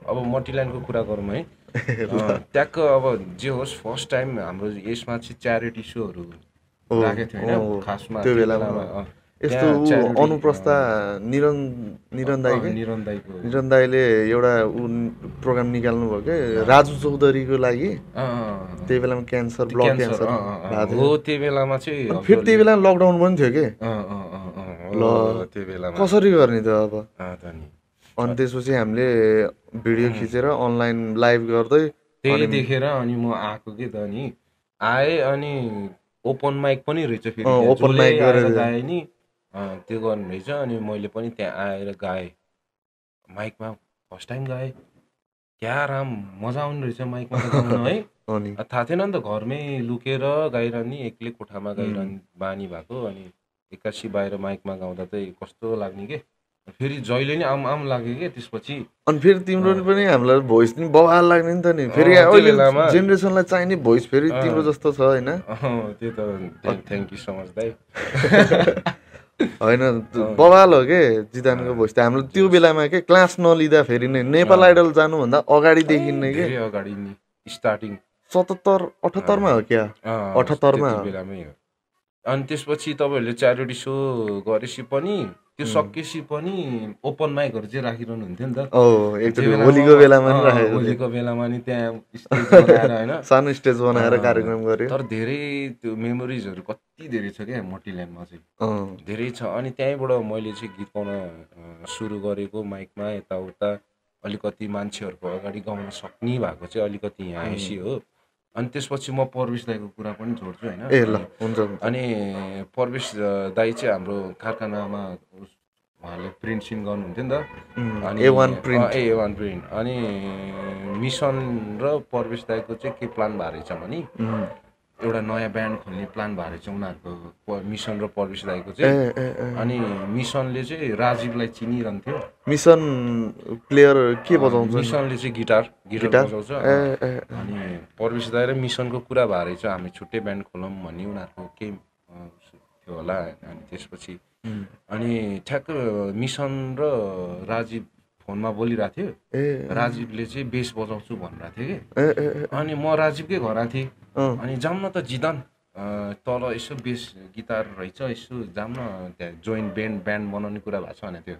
अब मट्टील्यान्डको कुरा गरौँ है। ट्याक्क अब जे होस् फर्स्ट टाइम हाम्रो यसमा चाहिँ च्यारिटी सोहरू राखेको थियो होइन खासमा त्यो बेलामा।
यस्तो अनुप्रस्था निरन दाईले एउटा प्रोग्राम निकाल्नु भयो के राजु चौधरीको लागि। त्यही बेलामा क्यान्सर ब्लड क्यान्सर
हो। त्यो बेलामा चाहिँ
फेरि त्यही बेला लकडाउन पनि थियो के। ल
त्यो बेलामा
कसरी गर्ने त अब। अनि त्यसपछि हामीले भिडियो खिचेर अनलाइन लाइभ गर्दै
त्यही देखेर अनि म आएको कि त नि आएँ। अनि ओपन माइक पनि रहेछ फेरि
ओपन माइक गरेर
गाएँ नि त्यो गर्नु रहेछ। अनि मैले पनि त्यहाँ आएर गाएँ माइकमा फर्स्ट टाइम गाएँ। क्या मजा आउने रहेछ माइकमा गाउनु है। थाहा थिएन नि त घरमै लुकेर गाइरहने एक्लै कोठामा गाइरहने बानी भएको। अनि एक्कासी बाहिर माइकमा गाउँदा चाहिँ कस्तो लाग्ने के। फेरि जहिले नि आम लाग्यो कि त्यसपछि। अनि
फेरि तिम्रो पनि हामीलाई भोइस नि बवाल लाग्ने नि त नि। फेरि अहिले जेनेरेसनलाई चाहिने भोइस फेरि तिम्रो जस्तो छ होइन।
त्यो त थ्याङ्क यू सो मच दाइ।
होइन बवाल हो के जिदानको भोइस त। हाम्रो त्यो बेलामा के क्लास नलिँदा फेरि नै नेपाल आइडल जानुभन्दा अगाडिदेखि नै के
अगाडि नै स्टार्टिङ
77-78मा हो क्या 78मा
बेलामै हो। अनि त्यसपछि तपाईँहरूले च्यारिटी सो गरेपछि पनि त्यो सकेपछि पनि ओपन माइकहरू चाहिँ राखिरहनु हुन्थ्यो नि त।
होलीको बेलामा नि राखेको
होलीको बेलामा नि त्यहाँ स्टेज बनाएर होइन
सानो स्टेज बनाएर कार्यक्रम गर्यो।
तर धेरै त्यो मेमोरिजहरू कति धेरै छ क्या मट्टील्यान्डमा चाहिँ धेरै छ। अनि त्यहीँबाट मैले चाहिँ गीत गाउन सुरु गरेको माइकमा यताउता अलिकति मान्छेहरूको अगाडि गाउन सक्ने भएको चाहिँ अलिकति यहाँ आएपछि हो। अनि त्यसपछि म प्रवेश दाईको कुरा पनि जोड्छु होइन। अनि प्रवेश दाई चाहिँ हाम्रो कारखानामा उहाँले प्रिन्ट गर्नुहुन्थ्यो नि त। अनि
A1
प्रिन्ट अनि मिसन र प्रवेश दाईको चाहिँ के प्लान भएको रहेछ भने एउटा नयाँ ब्यान्ड खोल्ने प्लान भएको छ उनीहरूको मिसन र प्रवेश दाइको चाहिँ। अनि मिसनले चाहिँ राजीवलाई चिनिरहन्थ्यो।
मिसन प्लेयर के बजाउँछ?
मिसनले चाहिँ गिटार बजाउँछ। अनि प्रवेश दाइ र मिसनको कुरा भएको रहेछ हामी छुट्टै ब्यान्ड खोलौँ भन्ने उनीहरूको केही थियो होला। अनि त्यसपछि अनि ठ्याक्क मिसन र राजीव फोनमा बोलिरहेको थियो। राजीवले चाहिँ बेस बजाउँछु भनिरहेको थियो कि। अनि म राजीवकै घर आएको थिएँ। अनि जाउँ न त जिदन तल यसो बेस गिटार रहेछ यसो जाउँ न त्यहाँ जोइन्ट ब्यान्ड बनाउने कुरा भएको छ भनेको थियो।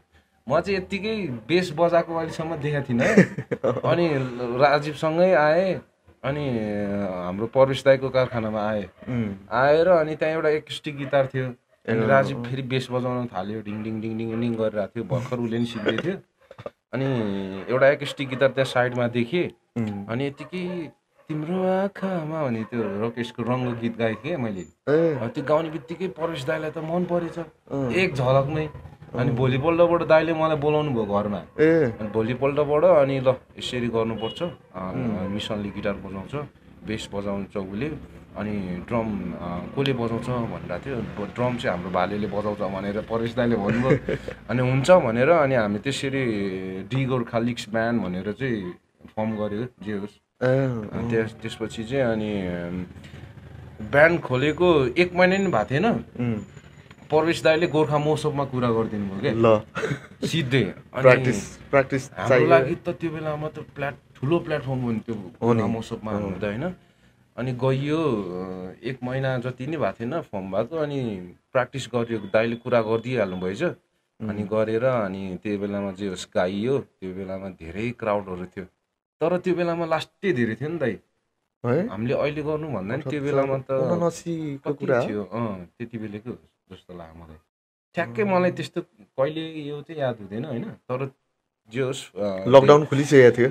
म चाहिँ यत्तिकै बेस बजाएको अहिलेसम्म देखेको थिइनँ। अनि राजीवसँगै आएँ। अनि हाम्रो प्रवेश दाइको कारखानामा आएर अनि त्यहाँ एउटा एकुस्टिक गिटार थियो। अनि राजीव फेरि बेस बजाउन थाल्यो डिङ डिङ डिङ डिङ डिङ गरिरहेको थियो। भर्खर उसले नि सिक्दै थियो। अनि एउटा एकुस्टिक गिटार त्यहाँ साइडमा देखेँ। अनि यतिकै तिम्रो आँखामा भने त्यो रकेशको रङ्ग गीत गाएको थिएँ मैले। त्यो गाउने बित्तिकै प्रवेश दाइलाई त मन परेछ एक झलकमै। अनि भोलिपल्टबाट दाइले मलाई बोलाउनु भयो घरमा। अनि भोलिपल्टबाट अनि ल यसरी गर्नुपर्छ मिसनले गिटार बजाउँछ बेस बजाउँछ उसले अनि ड्रम कसले बजाउँछ भनिरहेको थियो। ड्रम चाहिँ हाम्रो भालेले बजाउँछ भनेर प्रवेश दाइले भन्नुभयो। अनि हुन्छ भनेर अनि हामी त्यसरी डी गोर्खा लिग्स ब्यान्ड भनेर चाहिँ फर्म गऱ्यो जे होस्। त्यसपछि चाहिँ अनि ब्यान्ड खोलेको 1 महिना नि भएको थिएन प्रवेश दाइले गोर्खा महोत्सवमा कुरा गरिदिनु भयो क्या। ल सिधै
प्र्याक्टिस
हाम्रो लागि त त्यो बेलामा त ठुलो प्लेटफर्म हो नि त्यो गोर्खा महोत्सवमा हुँदा होइन। अनि गइयो 1 महिना जति नै भएको थिएन फर्म भएको। अनि प्र्याक्टिस गरियो दाइले कुरा गरिदिइहाल्नु भएछ। अनि गरेर अनि त्यो बेलामा जे होस् गाइयो। त्यो बेलामा धेरै क्राउडहरू थियो। तर त्यो बेलामा लास्टै धेरै थियो नि दाइ हामीले अहिले गर्नु भन्दा नि त्यो बेलामा त
79 को कुरा
थियो। त्यति बेलाको जस्तो लाग्यो मलाई। ठ्याक्कै मलाई त्यस्तो कहिले यो चाहिँ याद हुँदैन होइन। तर जे होस्
लकडाउन खोलिसकेको थियो।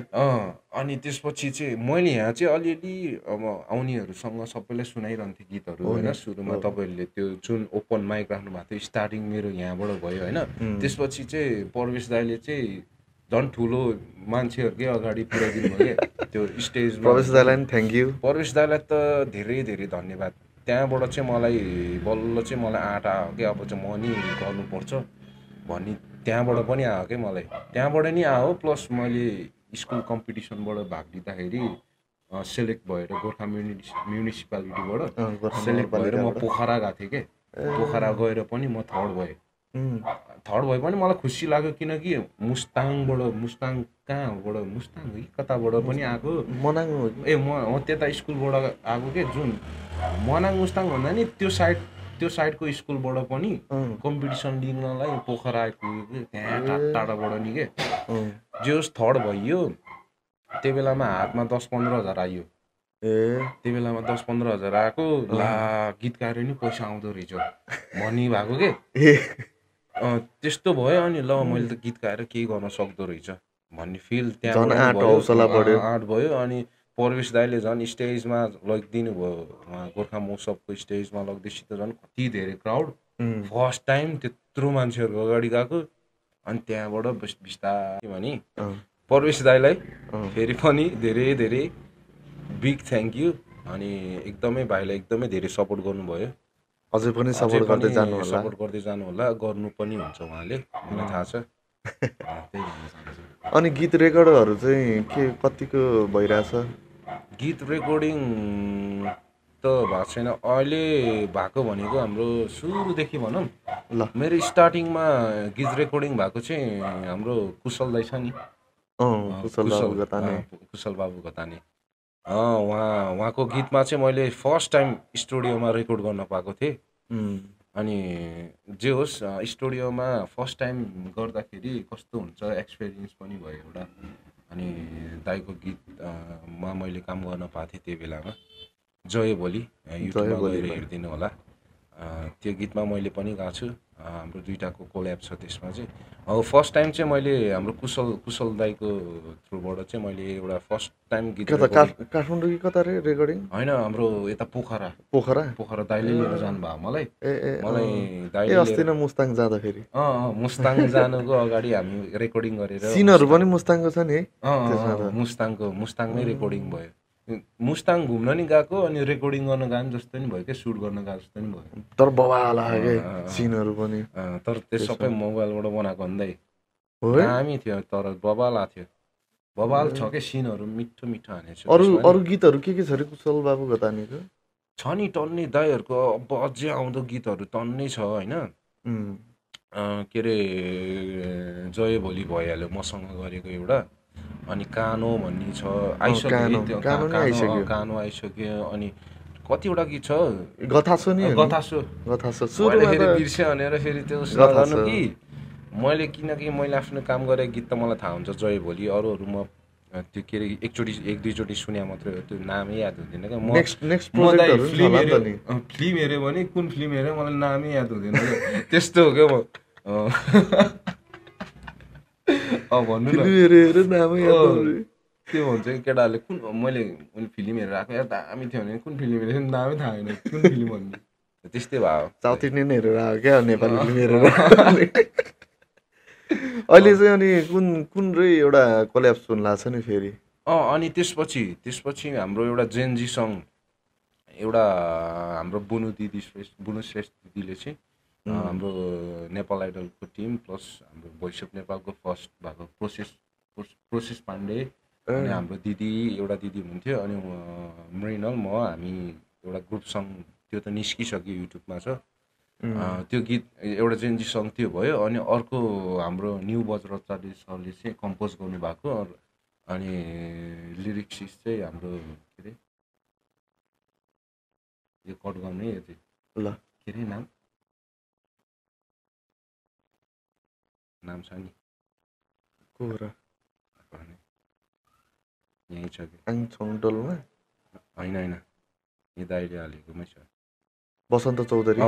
अनि त्यसपछि चाहिँ मैले यहाँ चाहिँ अलिअलि अब आउनेहरूसँग सबैलाई सुनाइरहन्थेँ गीतहरू होइन। सुरुमा तपाईँहरूले त्यो जुन ओपन माइक राख्नु भएको थियो स्टार्टिङ मेरो यहाँबाट भयो होइन। त्यसपछि चाहिँ प्रवेश दाइले चाहिँ झन् ठुलो मान्छेहरूकै अगाडि पुऱ्याइदिनु भयो क्या त्यो स्टेजमा।
प्रवेश दाइलाई पनि थ्याङ्क यू।
प्रवेश दाइलाई त धेरै धेरै धन्यवाद। त्यहाँबाट चाहिँ मलाई बल्ल चाहिँ मलाई आँट आयो कि अब चाहिँ म नि गर्नुपर्छ भन्ने त्यहाँबाट पनि आयो क्या मलाई। त्यहाँबाट नि आयो प्लस मैले स्कुल कम्पिटिसनबाट भाग लिँदाखेरि सेलेक्ट भएर गोर्खा म्युनिसिपालिटीबाट सेलेक्ट भएर म पोखरा गएको थिएँ क्या। पोखरा गएर पनि म थर्ड भएँ। थर्ड भए पनि मलाई खुसी लाग्यो किनकि मुस्ताङ कहाँबाट मुस्ताङ हो कि कताबाट पनि आएको
मनाङ
म त्यता स्कुलबाट आएको के जुन मनाङ मुस्ताङ भन्दा नि त्यो साइडको स्कुलबाट पनि कम्पिटिसन लिनलाई पोखरा आइपुग्यो त्यहाँ टाढाबाट नि के जे होस् थर्ड भइयो। त्यो बेलामा हातमा 10-15 हजार आइयो। त्यो बेलामा 10-15 हजार आएको ला गीत गाएर नि पैसा आउँदो रहेछ भनी भएको के त्यस्तो भयो। अनि ल मैले त गीत गाएर केही गर्न सक्दो रहेछ भन्ने फिल त्यहाँ आँट भयो। अनि प्रवेश दाइले झन् स्टेजमा लगिदिनु भयो गोर्खा महोत्सवको स्टेजमा लग्दैछ त झन् कति धेरै क्राउड फर्स्ट टाइम त्यत्रो मान्छेहरूको अगाडि गएको। अनि त्यहाँबाट बिस्तारै भने प्रवेश दाइलाई फेरि पनि धेरै धेरै बिग थ्याङ्क यू। अनि एकदमै भाइलाई एकदमै धेरै सपोर्ट गर्नुभयो।
अझै पनि सपोर्ट गर्दै
जानु होला गर्नु पनि हुन्छ उहाँले मलाई थाहा छ।
अनि गीत रेकर्डहरू चाहिँ के कतिको भइरहेछ?
गीत रेकर्डिङ त भएको छैन अहिले। भएको भनेको हाम्रो सुरुदेखि भनौँ ल मेरो स्टार्टिङमा गीत रेकर्डिङ भएको चाहिँ हाम्रो कुशल दाइ छ नि कुशल बाबु घतानी। उहाँको गीतमा चाहिँ मैले फर्स्ट टाइम स्टुडियोमा रेकर्ड गर्न पाएको थिएँ। अनि जे होस् स्टुडियोमा फर्स्ट टाइम गर्दाखेरि कस्तो हुन्छ एक्सपिरियन्स पनि भयो एउटा। अनि दाइको गीतमा मैले काम गर्न पाएको थिएँ त्यो बेलामा जय भोलि युट्युबमा गएर हेरिदिनु होला। त्यो गीतमा मैले पनि गाएको छु। हाम्रो दुईटाको कोल्याब छ त्यसमा चाहिँ। अब फर्स्ट टाइम चाहिँ मैले हाम्रो कुशल दाइको थ्रुबाट चाहिँ मैले एउटा फर्स्ट टाइम गीत
काठमाडौँ कि कता रे रेकर्डिङ होइन
हाम्रो यता पोखरा दाइले लिएर जानुभयो मलाई दाइले
अस्ति नै मुस्ताङ जाँदाखेरि
मुस्ताङ जानुको अगाडि हामी रेकर्डिङ गरेर
सिनहरू पनि मुस्ताङको छ नि
मुस्ताङमै रेकर्डिङ भयो। मुस्ताङ घुम्न नि गएको अनि रेकर्डिङ गर्न गएको जस्तो नि भयो क्या, सुट गर्न गएको जस्तो नि भयो।
तर बवाल आयो के सिनहरू पनि।
तर त्यो सबै मोबाइलबाट बनाएको भन्दै
हो है?
दामी थियो, तर बवाल आएको थियो। बवाल छ क्या, सिनहरू मिठो मिठो हानेको छ।
अरू गीतहरू के छ अरे कुशल बाबु घतानीको?
छ नि टन्नै, दाइहरूको अब अझै आउँदो गीतहरू टन्नै छ होइन। के अरे जय भोलि भइहाल्यो मसँग गरेको एउटा, अनि कानो भन्ने छ, आइसक्यो कानो आइसक्यो। अनि कतिवटा गीत छ,
गथासो नि
गथासो फेरि बिर्स्यो भनेर फेरि त्यो गर्नु कि मैले, किनकि मैले आफ्नो काम गरेको गीत त मलाई थाहा हुन्छ जय भोलि, अरूहरू म त्यो के अरे एकचोटि एक दुईचोटि सुने मात्रै हो, त्यो नामै याद हुँदैन क्या। फिल्म हेऱ्यो भने कुन फिल्म हेऱ्यो मलाई नामै याद हुँदैन त्यस्तो हो क्या म। भन्नु न त्यो भन्छ कि केटाहरूले कुन मैले फिल्म हेरेर आएको यार दामी थियो भने कुन फिल्म हेरेको नामै थाहा होइन कुन फिल्म भन्ने, त्यस्तै भयो।
साउथ इन्डियन हेरेर आयो क्या नेपाली फिल्म हेरेर। अहिले चाहिँ अनि कुन एउटा कोल्याब सुन्नु लाग्छ नि फेरि।
अनि त्यसपछि हाम्रो एउटा जेनजी सङ, एउटा हाम्रो बुनु श्रेष्ठ दिदीले चाहिँ हाम्रो नेपाल आइडलको टिम प्लस हाम्रो भोइस अफ नेपालको फर्स्ट भएको प्रोसेस पाण्डे अनि हाम्रो एउटा दिदी हुनुहुन्थ्यो, अनि मृणाल म, हामी एउटा ग्रुप सङ, त्यो त निस्किसक्यो युट्युबमा छ। त्यो गीत एउटा जेनजी सङ त्यो भयो। अनि अर्को हाम्रो न्यू बज्रचार्य सरले चाहिँ कम्पोज गर्नुभएको, अनि लिरिक्स चाहिँ हाम्रो के अरे यो कट गर्ने यो चाहिँ ल के अरे नाम छ नि यहीँ छ कि होइन यो दाइले हालेकोमै छ,
बसन्त चौधरी।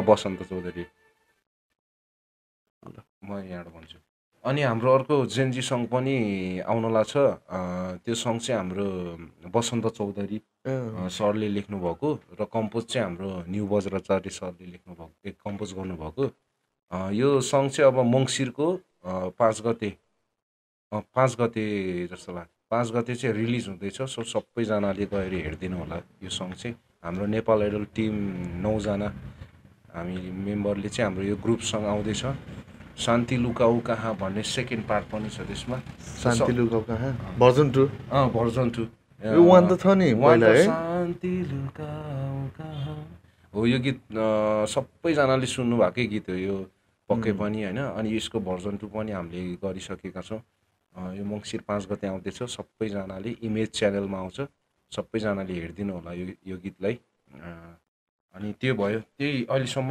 म यहाँबाट भन्छु। अनि हाम्रो अर्को जेनजी सङ पनि आउनला छ, त्यो सङ चाहिँ हाम्रो बसन्त चौधरी सरले लेख्नुभएको र कम्पोज चाहिँ हाम्रो न्यू बज्रचार्य सरले कम्पोज गर्नुभएको। यो सङ चाहिँ अब मङ्सिरको 5 गते जस्तो लाग्छ, 5 गते चाहिँ रिलिज हुँदैछ। सो सबैजनाले गएर हेरिदिनु होला यो सङ चाहिँ। हाम्रो नेपाल आइडल टिम 9 जना हामी मेम्बरले चाहिँ हाम्रो यो ग्रुप सङ आउँदैछ। शान्ति लुकाऊ कहाँ भन्ने सेकेन्ड पार्ट पनि छ त्यसमा।
शान्ति लुकाऊ कहाँ भर्जन 2
यो
वान त छ नि पहिला है।
शान्ति लुकाऊ कहाँ हो यो गीत, सबैजनाले सुन्नु भएकै गीत हो यो पक्कै पनि होइन। अनि यसको भर्जन 2 पनि हामीले गरिसकेका छौँ। यो मङ्सिर 5 गते आउँदैछ। सबैजनाले इमेज च्यानलमा आउँछ, सबैजनाले हेरिदिनु होला यो गीतलाई। अनि त्यो भयो, त्यही अहिलेसम्म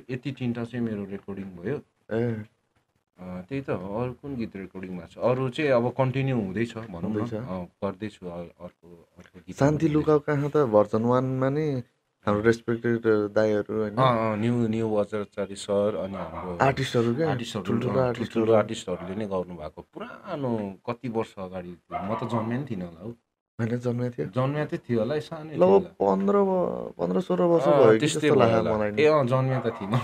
यति तिनवटा चाहिँ मेरो रेकर्डिङ भयो। त्यही त हो। अरू कुन गीत रेकर्डिङमा छ? अरू चाहिँ अब कन्टिन्यू हुँदैछ भनौँ न, गर्दैछु अर्को गीत।
शान्ति लुकाऊ कहाँ त भर्जन 1 मा नि हाम्रो रेस्पेक्टेड दाइहरू होइन,
न्यू बज्रचार्य सर अनि हाम्रो
आर्टिस्टहरूले
नै गर्नु भएको। पुरानो कति वर्ष अगाडि, म त जन्मे नि थिइनँ होला हौ।
होइन
जन्मेकै थियो होला सानै,
15-16 वर्ष भयो
त्यस्तै लाग्यो मलाई। जन्मे त थिइनँ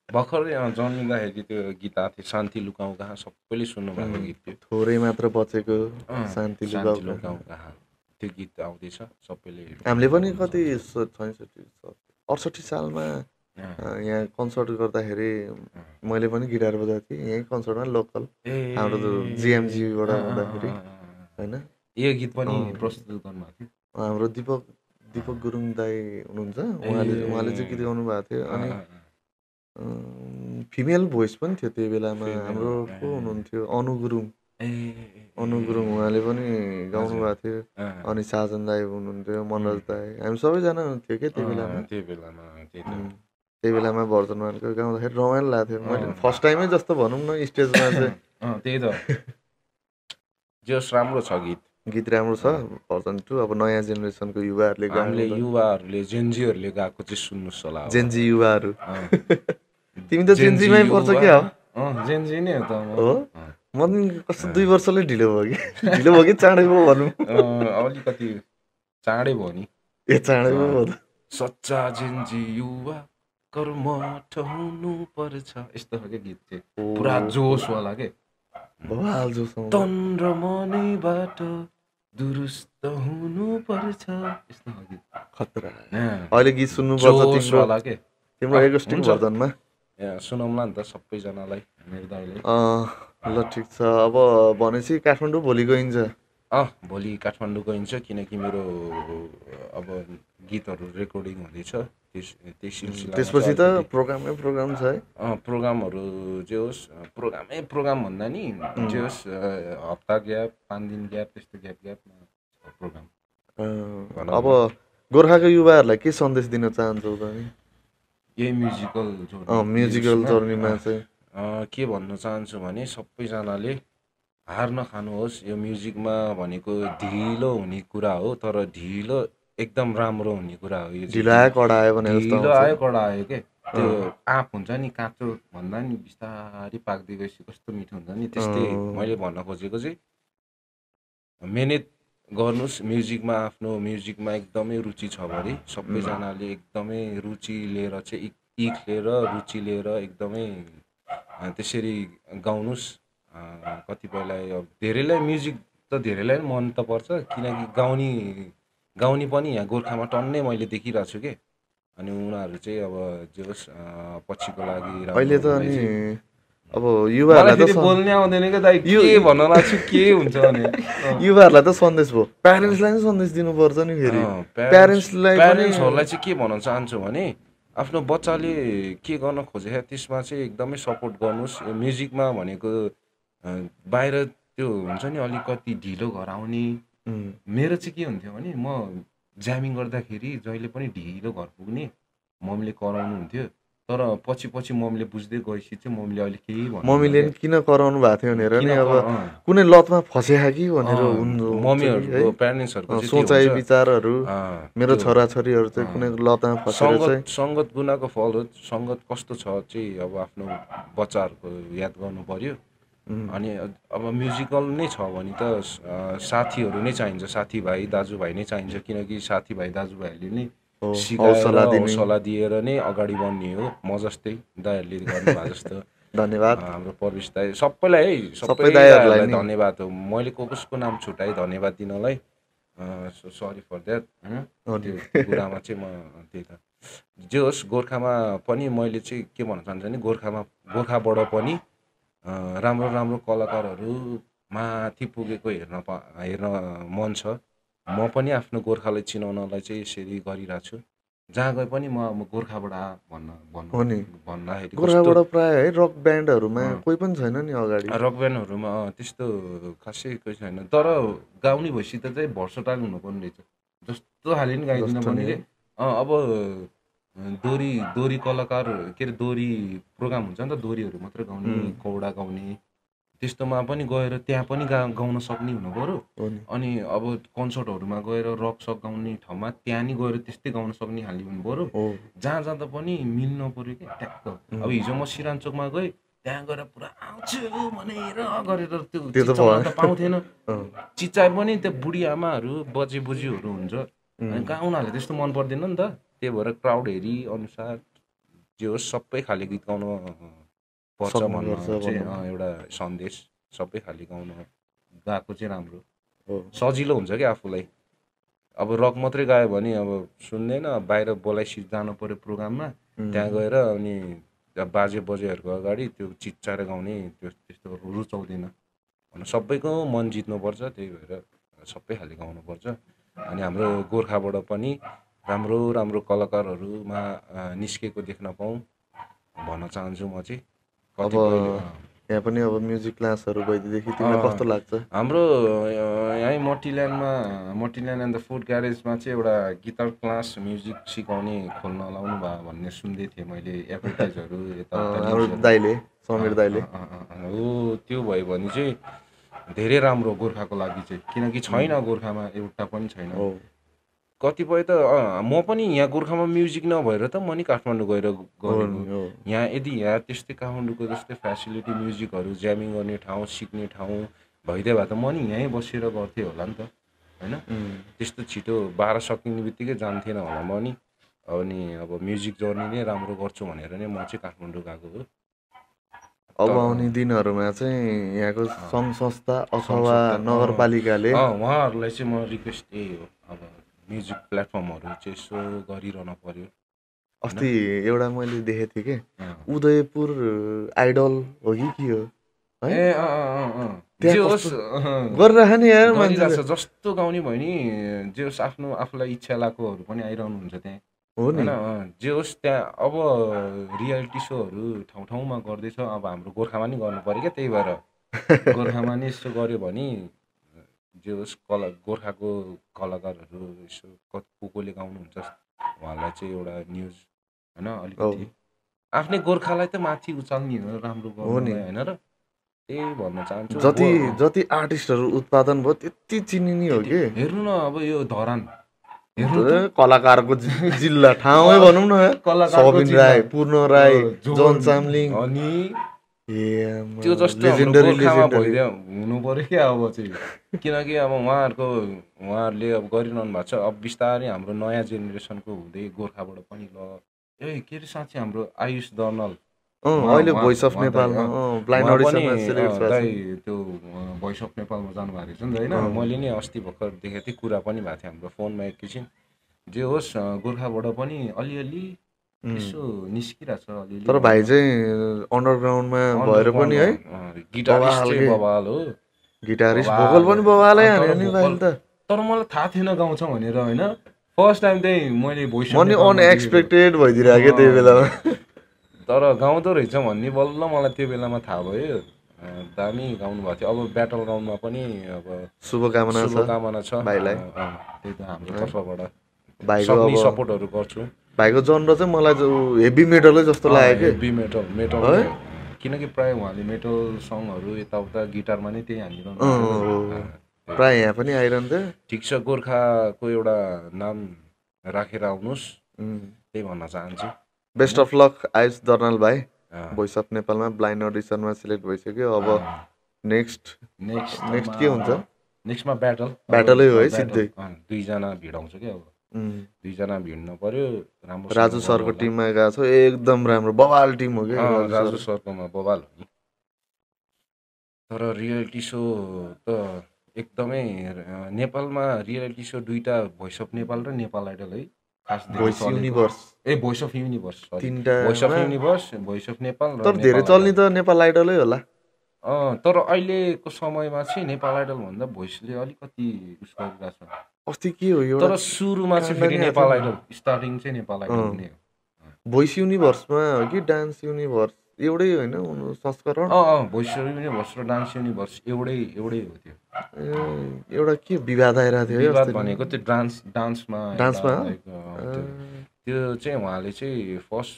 भर्खरै जन्मिँदाखेरि त्यो गीत आएको थियो शान्ति लुकाऊ कहाँ, सबैले सुन्नु भएको गीत थियो।
थोरै मात्र बचेको शान्ति लुकाऊ
कहाँ त्यो गीत आउँदैछ सबैले।
हामीले पनि कति 68 सालमा यहाँ कन्सर्ट गर्दाखेरि मैले पनि गिटार बजाएको थिएँ यहीँ कन्सर्टमा लोकल हाम्रो जिएमजीबाट हुँदाखेरि होइन।
यो गीत पनि प्रस्तुत गर्नुभएको थियो
हाम्रो दिपक गुरुङ दाई हुनुहुन्छ, उहाँले चाहिँ गीत गाउनु भएको थियो। अनि फिमेल भोइस पनि थियो त्यो बेलामा, हाम्रो को हुनुहुन्थ्यो अनु गुरुङ, उहाँले पनि गाउनु भएको थियो। अनि साजन दाई हुनुहुन्थ्यो, मनोज दाई, हामी सबैजना थियो क्या त्यो बेलामा भर्जन 1 को गाउँदाखेरि रमाइलो लाग्थ्यो। मैले फर्स्ट टाइमै जस्तो भनौँ न स्टेजमा चाहिँ।
त्यही त जस राम्रो छ
गीत राम्रो छ भर्जन 2। अब नयाँ जेनेरेसनको युवाहरूले
जेन्जीहरूले गाएको चाहिँ सुन्नुहोस् होला।
जेन्जी युवाहरू तिमी त जेन्जीमै पर्छ क्या?
जेन्जी नै हो त
हो। म कस्तो 2 वर्षले ढिलो भयो कि चाँडै भयो भनौँ।
अलिकति चाँडै भयो नि।
चाँडै भयो त।
सच्चा जेन्जी युवा कर्मठ हुनु पर्छ, यस्तो खालको गीत चाहिँ पुरा जोसवाला के।
बवाल जोस
तन र मनैबाट दुरुस्त हुनुपर्छ यस्तो हो गीत
खतरा
अँ,
अहिले गीत सुन्नुपर्छ तिम्रो
जोसवाला के
तिम्रो एकोस्टिक
हुन्छ
भर्जनमा
सुनाउँला नि त सबैजनालाई मेरो दाइलाई
ल ठिक छ अब भनेपछि काठमाडौँ भोलि गइन्छ
भोलि काठमाडौँ गइन्छ किनकि मेरो अब गीतहरू रेकर्डिङ हुँदैछ त्यस सिलसिलामा
त्यसपछि
चाहिँ
त
अलिकति
प्रोग्राम छ है
प्रोग्रामहरू जे होस् प्रोग्राम भन्दा नि जे होस् हप्ता ग्याप 5 दिन ग्याप त्यस्तो ग्यापमा प्रोग्राम भनौँ
अब
न
गोर्खाको युवाहरूलाई के सन्देश दिन चाहन्छौ त नि
यही म्युजिकल
म्युजिकल जर्नीमा चाहिँ
के भन्न चाहन्छु भने सबैजनाले हार नखानुहोस् यो म्युजिकमा भनेको ढिलो हुने कुरा हो तर ढिलो एकदम राम्रो हुने कुरा हो यो
ढिलो आयो कडा आयो भने जस्तो
ढिलो
आउँछ
आयो कडा आयो के त्यो आँप हुन्छ नि काँचो भन्दा नि बिस्तारै पाक्दै गएपछि कस्तो मिठो हुन्छ नि त्यस्तै मैले भन्न खोजेको चाहिँ मेहनत गर्नुहोस् म्युजिकमा आफ्नो म्युजिकमा एकदमै रुचि छ भने सबैजनाले एकदमै रुचि लिएर चाहिँ इख लिएर रुचि लिएर एकदमै त्यसरी गाउनुहोस् कतिपयलाई अब धेरैलाई म्युजिक त धेरैलाई मन त पर्छ किनकि गाउने पनि यहाँ गोर्खामा टन्नै मैले देखिरहेको छु कि अनि उनीहरू चाहिँ अब जे होस् पछिको लागि
अहिले त
राम्रो
अनि
चाहिँ
अब
मलाई
युवाहरूलाई
फेरि
त
बोल्नै आउँदैन क्या दाइ के भन्न लाग्छु के हुन्छ भने
युवाहरूलाई त सन्देश भयो प्यारेन्ट्सलाई नि सन्देश दिनुपर्छ नि फेरि
प्यारेन्ट्सहरूलाई चाहिँ के भन्न चाहन्छु भने आफ्नो बच्चाले के गर्न खोजेको त्यसमा चाहिँ एकदमै सपोर्ट गर्नुहोस् यो म्युजिकमा भनेको बाहिर त्यो हुन्छ नि अलिकति ढिलो घर आउने मेरो चाहिँ के हुन्थ्यो भने म ज्यामिङ गर्दाखेरि जहिले पनि ढिलो घर पुग्ने मम्मीले कराउनु हुन्थ्यो तर पछि पछि मम्मीले बुझ्दै गएपछि चाहिँ मम्मीले अहिले केही भन्नु
मम्मीले नि किन कराउनु भएको थियो भनेर नि अब कुनै लतमा फसेहा कि भनेर
मम्मीहरूको प्यारेन्ट्सहरूको
सोचाइ विचारहरू मेरो छोराछोरीहरू चाहिँ कुनै लतमा फसेर चाहिँ
सङ्गत गुनाको फल हो सङ्गत कस्तो छ चाहिँ अब आफ्नो बच्चाहरूको याद गर्नु पर्यो अनि अब म्युजिकल नै छ भने त साथीहरू नै चाहिन्छ साथीभाइ दाजुभाइ नै चाहिन्छ किनकि साथीभाइ दाजुभाइहरूले नै सिकाएर हौसला दिएर नै अगाडि बढ्ने हो म जस्तै दाइहरूले गर्नुभएको जस्तो
धन्यवाद
हाम्रो प्रवेश दाइ सबैलाई है सबै दाइहरूलाई धन्यवाद हो मैले कसको नाम छुट्याएँ धन्यवाद दिनलाई सरी फर द्याट होइन त्यो कुरामा चाहिँ म त्यही त जे होस् गोर्खामा पनि मैले चाहिँ के भन्न चाहन्छु भने गोर्खाबाट पनि राम्रो राम्रो कलाकारहरू माथि पुगेको हेर्न मन छ म पनि आफ्नो गोर्खालाई चिनाउनलाई चाहिँ यसरी गरिरहेको छु जहाँ गए पनि म गोर्खाबाट भन्दाखेरि
गोर्खाबाट प्राय है रक ब्यान्डहरूमा कोही पनि छैन नि अगाडि
रक ब्यान्डहरूमा त्यस्तो खासै कोही छैन तर गाउने भएपछि त चाहिँ भर्सटाइल हुनुपर्ने रहेछ जस्तो खाले नि गाइदिन पनि रे अब दोरी कलाकार के अरे दोरी प्रोग्राम हुन्छ नि त दोरीहरू मात्रै गाउने कौडा गाउने त्यस्तोमा पनि गएर त्यहाँ पनि गाउन सक्ने हुनु पऱ्यो अनि अब कन्सर्टहरूमा गएर रक सक गाउने ठाउँमा त्यहाँ नि गएर त्यस्तै गाउन सक्ने खाले हुनु पऱ्यो जहाँ जाँदा पनि मिल्नु पऱ्यो क्या ट्याक्क अब हिजो म सिरानचोकमा गएँ त्यहाँ गएर पुरा आउँछु भनेर गरेर त्यो चिच्चाउन त पाउँथेन चिच्चाए पनि त्यो बुढी आमाहरू बजे बुझीहरू हुन्छ अनि कहाँ उनीहरूले त्यस्तो मन पर्दैन नि त त्यही भएर क्राउड हेरी अनुसार जे होस् सबै खाले गीत गाउन पर्छ भन्न चाहिँ एउटा सन्देश सबै खाले गाउन गएको चाहिँ राम्रो सजिलो हुन्छ क्या आफूलाई अब रक मात्रै गायो भने अब सुन्दैन बाहिर बोलाइसी जानु पऱ्यो प्रोग्राममा त्यहाँ गएर अनि बाजे बजेहरूको अगाडि त्यो चिच्चाएर गाउने त्यो त्यस्तो रुचाउँदैन सबैको मन जित्नुपर्छ त्यही भएर सबै खाले गाउनुपर्छ अनि हाम्रो गोर्खाबाट पनि राम्रो राम्रो कलाकारहरूमा निस्केको देख्न पाऊँ भन्न चाहन्छु म चाहिँ
अब यहाँ पनि अब म्युजिक क्लासहरू भइदिएदेखि तिमीलाई कस्तो लाग्छ
हाम्रो यहीँ मटिल्यान्ड एन्ड द फुड ग्यारेजमा चाहिँ एउटा गिटार क्लास म्युजिक सिकाउने खोल्न लाउनु भयो भन्ने सुन्दै थिएँ मैले एडभर्टाइजहरू
दाइले समीर दाइले
हो त्यो भयो भने चाहिँ धेरै राम्रो गोर्खाको लागि चाहिँ किनकि छैन गोर्खामा एउटा पनि छैन कतिपय त म पनि यहाँ गोर्खामा म्युजिक नभएर त म नि काठमाडौँ गएर गरेको यहाँ यदि यहाँ त्यस्तै काठमाडौँको जस्तै फेसिलिटी म्युजिकहरू ज्यामिङ गर्ने ठाउँ सिक्ने ठाउँ भइदियो भए त म नि यहीँ बसेर गर्थेँ होला नि त होइन त्यस्तो छिटो 12 सकिने बित्तिकै जान्थेन होला म नि अनि अब म्युजिक जर्नी नै राम्रो गर्छु भनेर नै म चाहिँ काठमाडौँ गएको हो
अब आउने दिनहरूमा चाहिँ यहाँको सङ्घ संस्था अथवा नगरपालिकाले
उहाँहरूलाई चाहिँ म रिक्वेस्ट यही हो, अब म्युजिक प्लेटफर्महरू चाहिँ यसो गरिरहन पर्यो।
अस्ति एउटा मैले देखेको थिएँ कि उदयपुर आइडल हो कि के हो है,
जे होस्
गरिरह नि यार
गरिरहेछ, जस्तो गाउने भयो नि जे होस् आफ्नो आफूलाई इच्छा लागेकोहरू पनि आइरहनुहुन्छ त्यहाँ
हो नि।
होइन, जे होस् त्यहाँ अब रियालिटी सोहरू ठाउँ ठाउँमा गर्दैछ, अब हाम्रो गोर्खामा नि गर्नु पऱ्यो क्या, त्यही भएर गोर्खामा नि यसो गऱ्यो भने जे होस् गोर्खाको कलाकारहरू यसो को कोले गाउनुहुन्छ उहाँलाई चाहिँ एउटा न्युज होइन अलिकति आफ्नै गोर्खालाई त माथि उचाल्ने हो राम्रो गर्नुलाई होइन र, त्यही भन्न चाहन्छु।
जति आर्टिस्टहरू उत्पादन भयो त्यति चिनिने हो कि।
हेर्नु न अब यो धरान
कलाकारको जिल्ला ठाउँै भनौँ न, सबिन राई, पूर्ण राई, जोन चामलिङ,
अनि त्यो जस्तो
लेजेन्डरी
भइदियो हुनु पर्यो क्या अब चाहिँ, किनकि अब उहाँहरूले अब गरिरहनु भएको छ। अब बिस्तारै हाम्रो नयाँ जेनेरेसनको हुँदै गोर्खाबाट पनि ल के अरे साँच्चै हाम्रो आयुष दर्नाल
अहिले भोइस अफ नेपालमा ब्लाइन्ड अडिसनमा सिलेक्ट भएको छ।
त्यो भोइस अफ नेपालमा जानुभएको रहेछ नि त होइन, मैले नि अस्ति भर्खर देखेको थिएँ, कुरा पनि भएको थियो हाम्रो फोनमा एकैछिन। जे होस् गोर्खाबाट पनि अलिअलि यसो निस्किरहेछ अलिअलि।
तर भाइ चाहिँ अन्डरग्राउन्डमा भएर पनि है
गिटारिस्ट चाहिँ बवाल हो,
गिटारिस्ट भोकल पनि बवालै हान्यो नि भाइ त।
तर मलाई थाहा थिएन गाउँछ भनेर होइन, फर्स्ट टाइम चाहिँ मैले भोइस
पनि अनएक्सपेक्टेड भइदिरहेको त्यो बेलामा,
तर गाउँदो रहेछ भन्ने बल्ल मलाई त्यो बेलामा थाहा भयो। दामी गाउनु भएको थियो। अब ब्याटल ग्राउन्डमा पनि अब शुभकामना छ
भाइलाई,
त्यही त हाम्रो तर्फबाट
भाइको
सक्ने सपोर्टहरू गर्छु।
भाइको जनर चाहिँ मलाई हेभी मेटलै जस्तो लाग्यो कि,
हेभी मेटल किनकि प्रायः उहाँले मेटल सङहरू यताउता गिटारमा नै त्यही हानिरहनु,
प्रायः यहाँ पनि आइरहन्थ्यो।
ठिक छ, गोर्खाको एउटा नाम राखेर आउनुहोस्, त्यही भन्न चाहन्छु।
Best of lock Ayush Darnal भाइ, भोइस अफ नेपालमा ब्लाइन्ड अडिसनमा सिलेक्ट भइसक्यो। अब नेक्स्ट के हुन्छ?
नेक्स्टमा
ब्याटलै हो है, सिधै
दुईजना भिडाउँछ क्या, अब दुईजना भिड्नु पर्यो। राम्रो
राजु सरको टिममा गएको छ, एकदम राम्रो बवाल टिम हो क्या
राजु सरकोमा, बवाल हो नि। तर रियालिटी सो त एकदमै नेपालमा रियालिटी सो दुईटा, भोइस अफ नेपाल र नेपाल आइडल है,
voice universe,
voice of universe,
तीनटा,
voice of universe, voice of Nepal.
तर धेरै चल्ने त नेपाल आइडलै होला।
तर अहिलेको समयमा चाहिँ नेपाल आइडल भन्दा भोइसले अलिकति उस गरिरहेछ।
अस्ति के हो एउटा,
तर सुरुमा चाहिँ फेरि नेपाल आइडल, स्टार्टिङ चाहिँ नेपाल आइडल नै हो।
भोइस युनिभर्समा हो कि डान्स युनिभर्स एउटै होइन संस्करण?
भोइस युनिभर्स र डान्स युनिभर्स एउटै हो त्यो।
एउटा के विवाद आइरहेको थियो,
विवाद भनेको त्यो डान्समा त्यो चाहिँ उहाँले चाहिँ फर्स्ट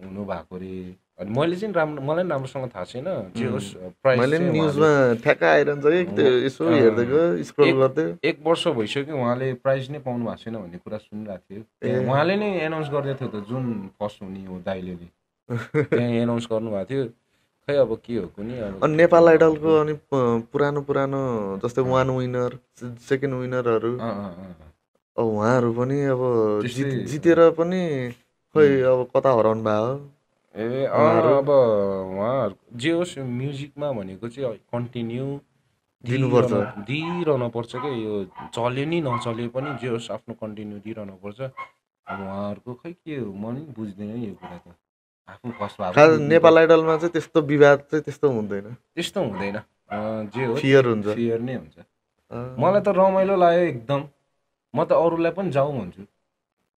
हुनु भएको रे। अनि मैले चाहिँ मलाई पनि राम्रोसँग थाहा छैन, जे होस् प्राइज
मैले न्युजमा ठ्याक्क आइरहन्छ कि यसो हेर्दैको स्क्रोल गर्दै।
1 वर्ष भइसक्यो उहाँले प्राइज नै पाउनु भएको छैन भन्ने कुरा सुनिरहेको थियो। उहाँले नै एनाउन्स गर्दै थियो त, जुन फर्स्ट हुने हो दाइले त्यहाँ एनाउन्स गर्नुभएको थियो। खै अब के हो कुनै।
अनि नेपाल आइडलको अनि पुरानो जस्तै वान विनर, सेकेन्ड विनरहरू, अब उहाँहरू पनि अब जितेर पनि खै अब कता हराउनु भयो।
अब उहाँहरू जे होस् म्युजिकमा भनेको चाहिँ कन्टिन्यू दिइरहनु पर्छ क्या, यो चल्यो नि नचल्यो पनि जे होस् आफ्नो कन्टिन्यू दिइरहनु पर्छ। अब उहाँहरूको खै के हो म नि बुझ्दैन यो कुरा त। आफू फर्स्ट भएको
नेपाल आइडलमा चाहिँ त्यस्तो विवाद चाहिँ त्यस्तो हुँदैन,
जे हो
फियर हुन्छ,
फियर नै हुन्छ। मलाई त रमाइलो लाग्यो एकदम। म त अरूलाई पनि जाऊ भन्छु,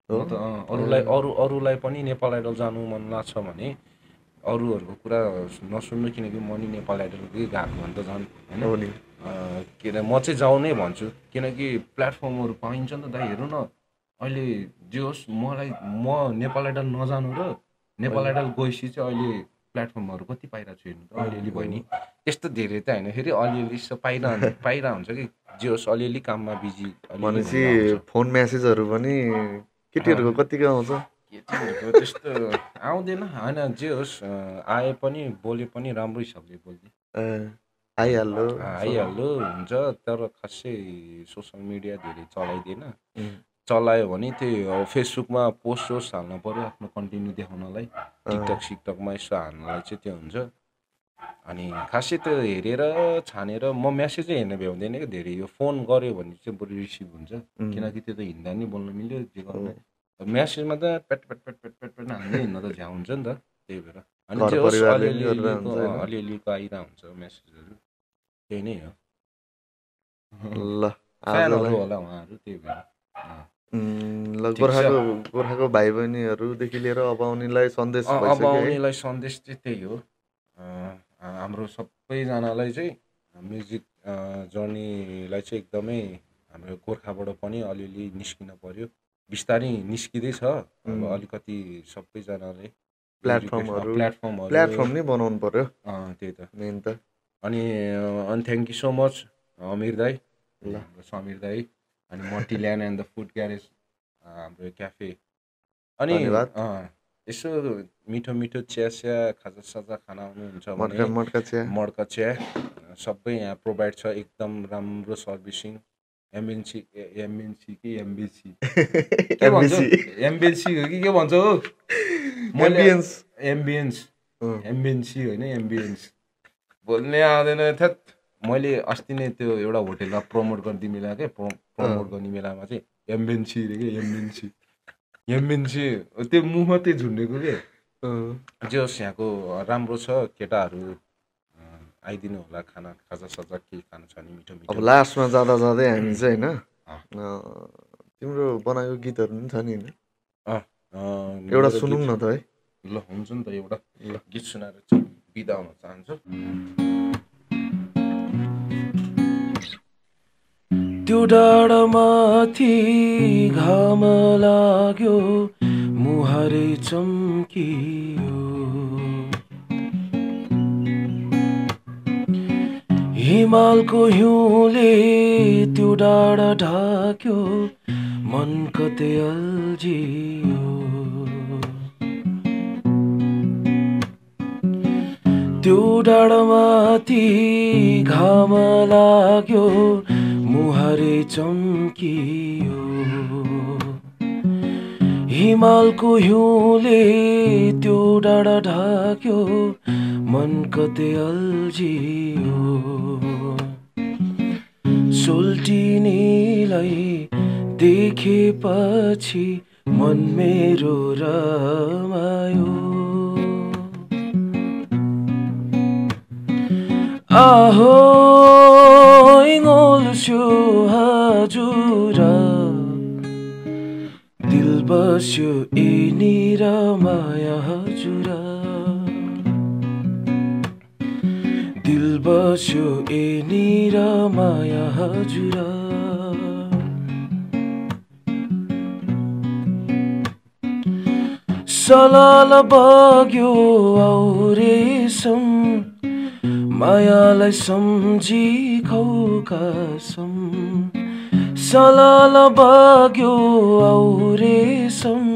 म त अरूलाई पनि नेपाल आइडल जानु मन लाग्छ भने अरूहरूको कुरा नसुन्नु, किनकि म नि नेपाल आइडलकै गएको भने त झन् होइन। के अरे म चाहिँ जाऊ नै भन्छु, किनकि प्लेटफर्महरू पाइन्छ नि त दाइ। हेर्नु न अहिले जे होस् म नेपाल आइडल नजानु र नेपाल आइडल गएपछि चाहिँ अहिले प्लेटफर्महरू कति पाइरहेको छु हेर्नु त, अलिअलि भयो नि। त्यस्तो धेरै त होइन, फेरि अलिअलि पाइरह हुन्छ कि जे होस् अलिअलि काममा बिजी
भनेपछि फोन म्यासेजहरू पनि केटीहरूको कतिको आउँछ?
केटीहरूको त्यस्तो आउँदैन होइन, जे होस् आए पनि बोले पनि राम्रो हिसाबले बोल्ने आइहाल्यो हुन्छ। तर खासै सोसियल मिडिया धेरै चलाइदिएन, चलायो भने त्यही फेसबुकमा पोस्ट हाल्नु पऱ्यो आफ्नो कन्टिन्यू देखाउनलाई, टिकटकमा यसो हाल्नलाई चाहिँ त्यो हुन्छ। अनि खासै त्यो हेरेर छानेर म मेसेजै हेर्न भ्याउँदैन क्या धेरै यो फोन गऱ्यो भने चाहिँ बरु रिसिभ हुन्छ किनकि त्यो त हिँड्दा नि बोल्न मिल्यो जे गर्नु मेसेजमा त पेट पेट पेट पेट पेट पेट हान्दै हिँड्न त झ्याउ हुन्छ नि त त्यही भएर अनि जे होस् अलिअलिको आइरहेको हुन्छ मेसेजहरू त्यही नै हो
ल
फ्यानहरू होला उहाँहरू त्यही भएर
ल गोर्खाको भाइ बहिनीहरूदेखि लिएर अब आउनेलाई सन्देश
अब आउनेलाई सन्देश चाहिँ त्यही हो हाम्रो सबैजनालाई चाहिँ म्युजिक जर्नीलाई चाहिँ एकदमै हाम्रो गोर्खाबाट पनि अलिअलि निस्किन पर्यो बिस्तारै निस्किँदैछ अब अलिकति सबैजनाले
प्लेटफर्म नै बनाउनु पर्यो
त्यही त
मेन त
अनि थ्याङ्क यू सो मच अमिर दाई समीर दाई अनि मटिल्यान्ड एन्ड द फुड ग्यारेज हाम्रो क्याफे अनि यसो मिठो मिठो चिया खाजा साजा खाना आउनुहुन्छ भने मड्का चिया सबै यहाँ प्रोभाइड छ एकदम राम्रो सर्भिसिङ एमबिएनसी कि एमबिसी के भन्छ एमबिएनसी हो कि के भन्छ हो एमबिएनसी होइन एमबिएन्स बोल्नै आउँदैन थ्यात मैले अस्ति नै त्यो एउटा होटेलमा प्रमोट गर्न बेला क्या प्रमोट गर्ने बेलामा चाहिँ एमबिएनसी रे के एमबिएनसी त्यो मुख मात्रै झुन्डेको के जे होस् यहाँको राम्रो छ केटाहरू आइदिनु होला खाजा सजा के खानु छ नि मिठो मिठो
अब लास्टमा जाँदा जाँदै हामी चाहिँ होइन तिम्रो बनाएको गीतहरू पनि छ नि होइन एउटा सुनौँ न त है
ल हुन्छ नि त एउटा गीत सुनाएर चाहिँ बिदा हुन चाहन्छु त्यो डाँडामाथि घाम लाग्यो मुहारै चम्कियो हिमालको हिउँले त्यो डाँडा ढाक्यो मन कतै अल्झियो त्यो डाँडामाथि घाम लाग्यो मुहारै चम्कियो हिमालको हिउँले त्यो डाँडा ढाक्यो मन कतै अल्झियो सोल्टिनीलाई देखेपछि मन मेरो रमायो आहो इङ्गोल्स्यो हजुर दिल बस्यो यिनीर माया हजुर दिल बस्यो यिनीर माया हजुर सलाल बग्यो औरेसम मायालाई सम्झी खौ कसम सलाल बग्यो औरेसम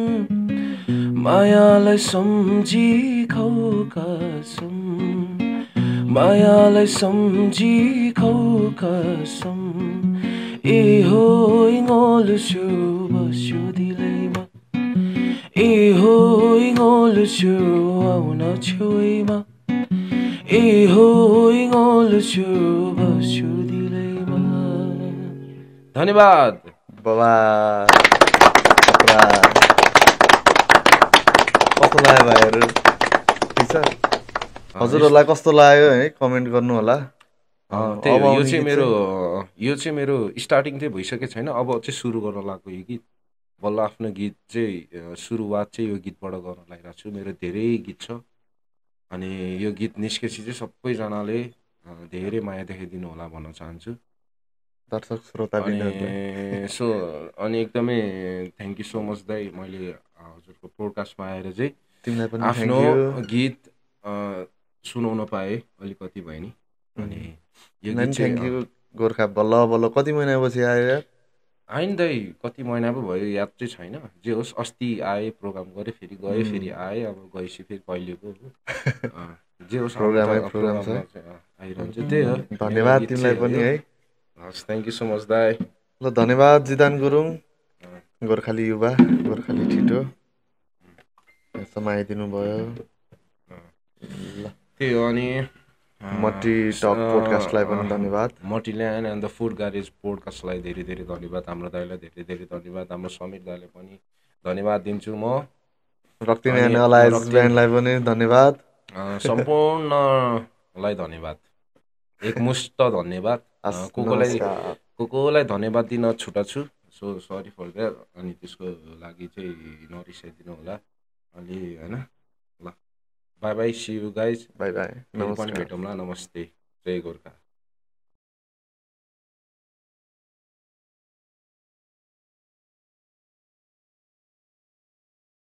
मायालाई सम्झी खौ कसम मायालाई सम्झी खौ कसम ए हो इङ्गोल्स्यो बस्यो दिलैमा ए हो इङ्गोल्स्यो आउन छेउमा ए हो इङ्गोल्स्यो बस्यो दिलैमा धन्यवाद
बाबा कस्तो लाग्यो भाइहरू ठिक छ हजुरहरूलाई कस्तो लाग्यो है कमेन्ट गर्नु होला
यो चाहिँ मेरो स्टार्टिङ चाहिँ भइसकेको छैन अब चाहिँ सुरु गर्न लाग्यो यो गीत बल्ल आफ्नो गीत चाहिँ सुरुवात चाहिँ यो गीतबाट गर्न लागिरहेको छु मेरो धेरै गीत छ अनि यो गीत निस्केपछि चाहिँ सबैजनाले धेरै माया देखाइदिनु होला भन्न चाहन्छु
दर्शक श्रोता
सो अनि एकदमै थ्याङ्क यू सो मच दाइ मैले हजुरको पोडकास्टमा आएर चाहिँ
तिमीलाई पनि
आफ्नो गीत सुनाउन पाएँ अलिकति भयो नि अनि यो गीत
चाहिँ गोर्खा बल्ल बल्ल कति महिनापछि आयो यार
आइन दाइ कति महिना पो भयो याद चाहिँ छैन जे होस् अस्ति आएँ प्रोग्राम गरेँ फेरि गएँ फेरि आएँ अब गएपछि फेरि कहिलेको जे होस्
प्रोग्राम
आइरहन्छ त्यही हो
धन्यवाद तिमीलाई पनि है
हस् थ्याङ्क यू सो मच दाइ
ल धन्यवाद जिदान गुरुङ गोर्खाली युवा गोर्खाली छिटो समय दिनु भयो
ल त्यही हो अनि
मटी टक पोडकास्टलाई पनि धन्यवाद।
मटिल्यान्ड एन्ड द फुड ग्यारेज पोडकास्टलाई धेरै धेरै धन्यवाद। हाम्रो दाइलाई धेरै धेरै धन्यवाद। हाम्रो समीर दाइलाई पनि धन्यवाद दिन्छु म।
रक्तिन एन्ड अलायन्स ब्यान्डलाई पनि धन्यवाद।
सम्पूर्णलाई धन्यवाद, एकमुष्ट धन्यवाद। को धन्यवाद दिन छुटा छु, सो सरी फर द्याट। अनि त्यसको लागि चाहिँ नरिसाइदिनु होला अलि होइन। ल bye bye, see you guys.
Bye bye,
पनि भेटौँला। नमस्ते, जय गोर्खा।